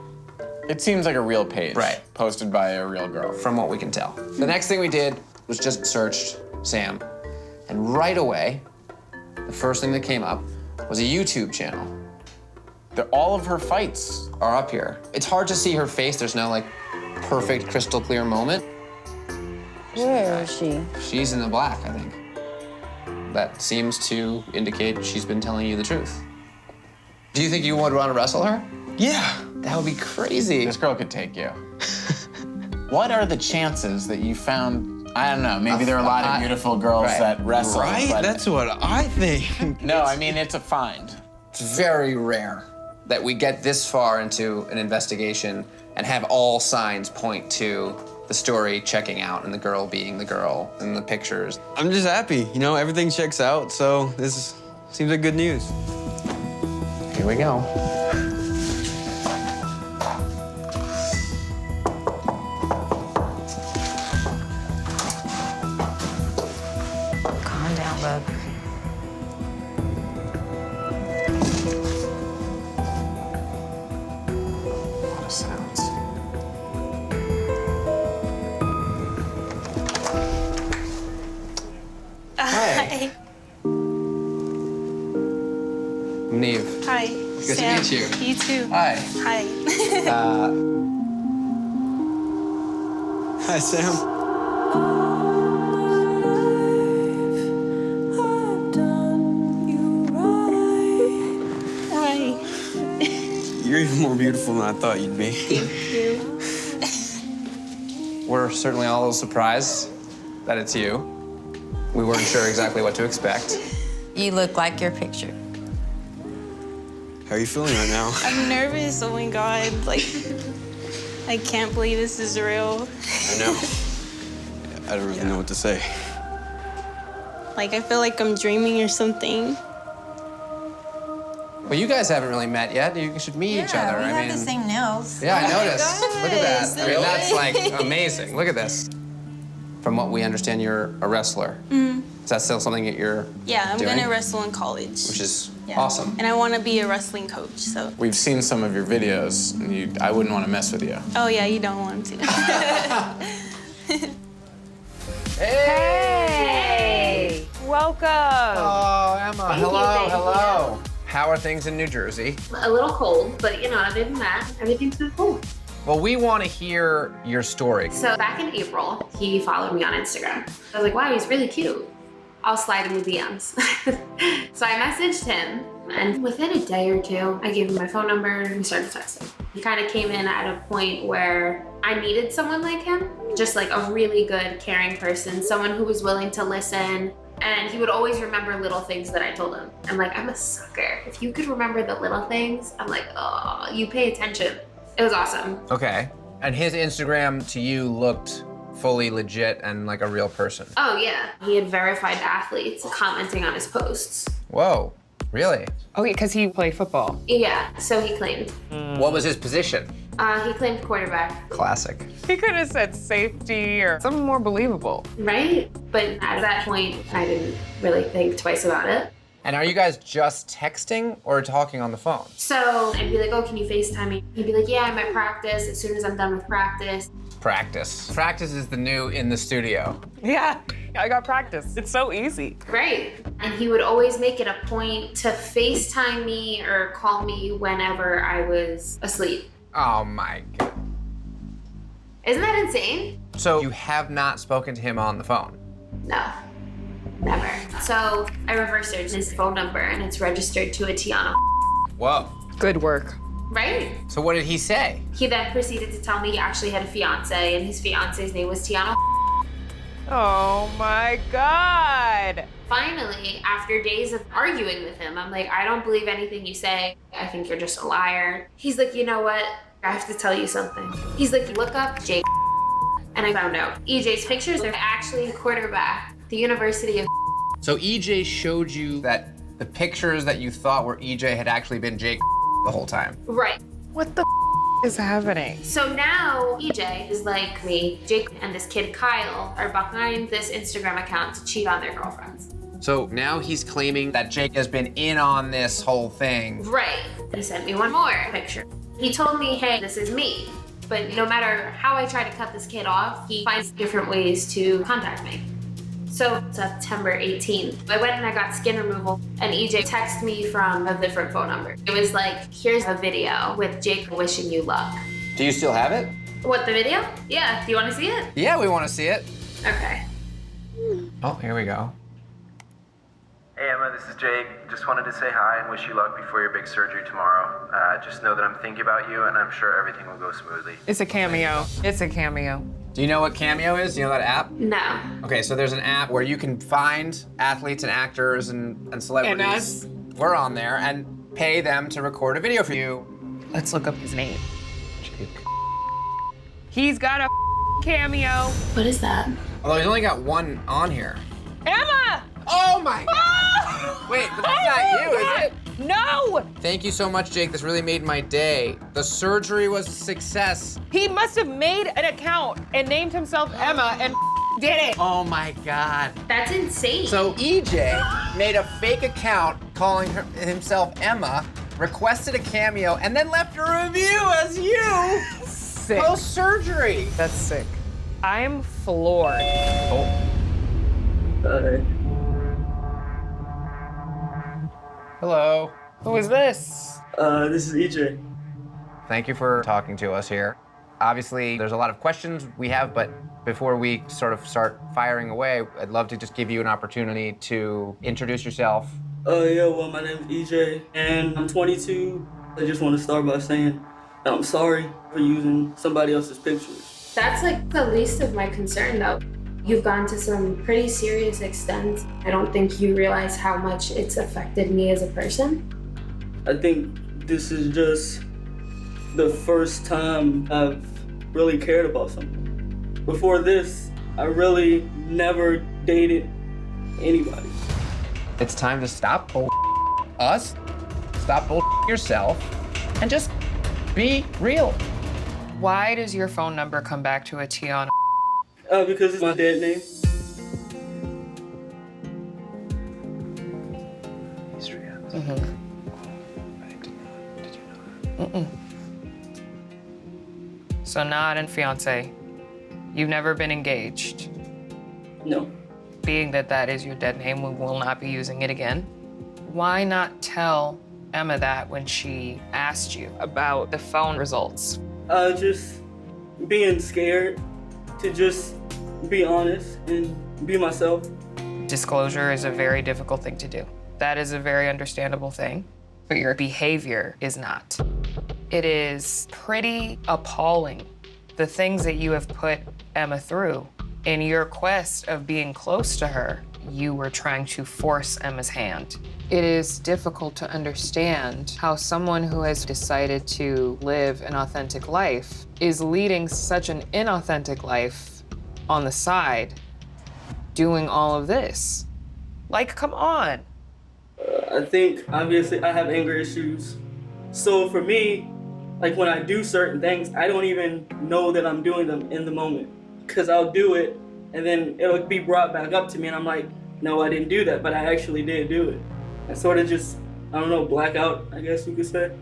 It seems like a real page. Right. Posted by a real girl. From what we can tell. The next thing we did was just searched Sam. And right away, the first thing that came up was a YouTube channel. All of her fights are up here. It's hard to see her face. There's no like perfect crystal clear moment. Where is she? She's in the black, I think. That seems to indicate she's been telling you the truth. Do you think you would want to wrestle her? Yeah. That would be crazy. This girl could take you. What are the chances that you found, I don't know, maybe there are a lot of beautiful girls that wrestle. Right? but- That's what I think. No, I mean, it's a find. It's very rare that we get this far into an investigation and have all signs point to the story checking out and the girl being the girl in the pictures. I'm just happy. You know, everything checks out, so this seems like good news. Here we go. Calm down, bub. A lot of sounds. Hi. I'm Neve. Hi. Good Sam. to meet you. You too. Hi. Hi. Hi, Sam. Hi. You're even more beautiful than I thought you'd be. We're certainly all a little surprised that it's you. We weren't sure exactly what to expect. You look like your picture. How are you feeling right now? I'm nervous. Oh my God. Like, I can't believe this is real. I know. I don't really know what to say. Like, I feel like I'm dreaming or something. Well, you guys haven't really met yet. You should meet each other. we I have mean, the same nails. yeah, I Oh my noticed. Look at that. I mean, gosh. that's like amazing. Look at this. From what we understand, you're a wrestler. Mhm. Is that still something that you're Yeah, I'm doing? gonna wrestle in college. Which is Yeah. awesome. And I want to be a wrestling coach, so. We've seen some of your videos, and I wouldn't want to mess with you. Oh yeah, you don't want to. Hey! Welcome. Oh, Emma. Thank you, hello, thank hello. How are things in New Jersey? A little cold, but you know, other than that, everything's been cool. Well, we want to hear your story. So back in April, he followed me on Instagram. I was like, wow, he's really cute. I'll slide in the DMs. So I messaged him, and within a day or two, I gave him my phone number and we started texting. He kind of came in at a point where I needed someone like him, just like a really good, caring person, someone who was willing to listen. And he would always remember little things that I told him. I'm like, I'm a sucker. If you could remember the little things, I'm like, oh, you pay attention. It was awesome. Okay. And his Instagram to you looked fully legit and like a real person. Oh yeah, he had verified athletes commenting on his posts. Whoa, really? Oh, yeah, because he played football. Yeah, so he claimed. What was his position? He claimed quarterback. Classic. He could have said safety or something more believable. Right? But at that point, I didn't really think twice about it. And are you guys just texting or talking on the phone? So I'd be like, oh, can you FaceTime me? He'd be like, yeah, I'm at practice. As soon as I'm done with practice. Practice. Practice is the new in the studio. Yeah, I got practice. It's so easy. Right. And he would always make it a point to FaceTime me or call me whenever I was asleep. Oh my God. Isn't that insane? So you have not spoken to him on the phone? No. Never. So I reverse searched his phone number and it's registered to a Tiana. Whoa. Good work. Right? So what did he say? He then proceeded to tell me he actually had a fiance and his fiance's name was Tiana. Oh my God. Finally, after days of arguing with him, I'm like, I don't believe anything you say. I think you're just a liar. He's like, you know what? I have to tell you something. He's like, look up Jake. And I found out EJ's pictures are actually a quarterback. The University of. So EJ showed you that the pictures that you thought were EJ had actually been Jake the whole time. Right. What the is happening? So now EJ is like me. Jake and this kid Kyle are behind this Instagram account to cheat on their girlfriends. So now he's claiming that Jake has been in on this whole thing. Right. He sent me one more picture. He told me, hey, this is me. But no matter how I try to cut this kid off, he finds different ways to contact me. So September 18th, I went and I got skin removal and EJ texted me from a different phone number. It was like, here's a video with Jake wishing you luck. Do you still have it? What, the video? Yeah, do you want to see it? Yeah, we want to see it. Okay. Oh, here we go. Hey Emma, this is Jake. Just wanted to say hi and wish you luck before your big surgery tomorrow. Just know that I'm thinking about you and I'm sure everything will go smoothly. It's a cameo. It's a cameo. Do you know what Cameo is? Do you know that app? No. Okay, so there's an app where you can find athletes and actors and celebrities. And us. We're on there and pay them to record a video for you. Let's look up his name. Jake. He's got a cameo. What is that? Although he's only got one on here. Emma! Oh my! Oh! Wait, but that's not you, is it? No! Thank you so much, Jake. This really made my day. The surgery was a success. He must have made an account and named himself Emma and did it. Oh my God. That's insane. So EJ made a fake account calling himself Emma, requested a cameo, and then left a review as you. Sick. Post-surgery. That's sick. I'm floored. Oh. Hello. Who is this? This is EJ. Thank you for talking to us here. Obviously, there's a lot of questions we have, but before we sort of start firing away, I'd love to just give you an opportunity to introduce yourself. Yeah, well, my name is EJ, and I'm 22. I just want to start by saying that I'm sorry for using somebody else's pictures. That's like the least of my concern though. You've gone to some pretty serious extents. I don't think you realize how much it's affected me as a person. I think this is just the first time I've really cared about someone. Before this, I really never dated anybody. It's time to stop us, stop yourself, and just be real. Why does your phone number come back to a Tiana? Because it's my dead name. So not a fiance. You've never been engaged. No. Being that that is your dead name, we will not be using it again. Why not tell Emma that when she asked you about the phone results? Just being scared to just be honest and be myself. Disclosure is a very difficult thing to do. That is a very understandable thing, but your behavior is not. It is pretty appalling, the things that you have put Emma through. In your quest of being close to her, you were trying to force Emma's hand. It is difficult to understand how someone who has decided to live an authentic life is leading such an inauthentic life on the side, doing all of this. Like, come on. I think, obviously, I have anger issues. So for me, like when I do certain things, I don't even know that I'm doing them in the moment. Because I'll do it, and then it'll be brought back up to me, and I'm like, no, I didn't do that, but I actually did do it. I sort of just, I don't know, black out, I guess you could say.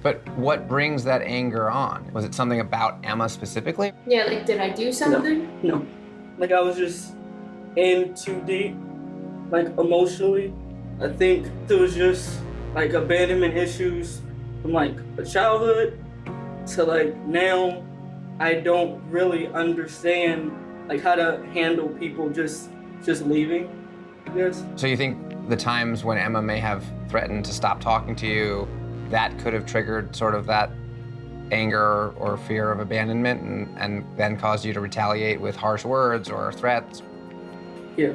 But what brings that anger on? Was it something about Emma specifically? Yeah, like, did I do something? No. Like, I was just in too deep, like, emotionally. I think it was just, like, abandonment issues from, like, a childhood to, like, now. I don't really understand, like, how to handle people just leaving, I guess. So you think the times when Emma may have threatened to stop talking to you, that could have triggered sort of that anger or fear of abandonment and then caused you to retaliate with harsh words or threats? Yeah.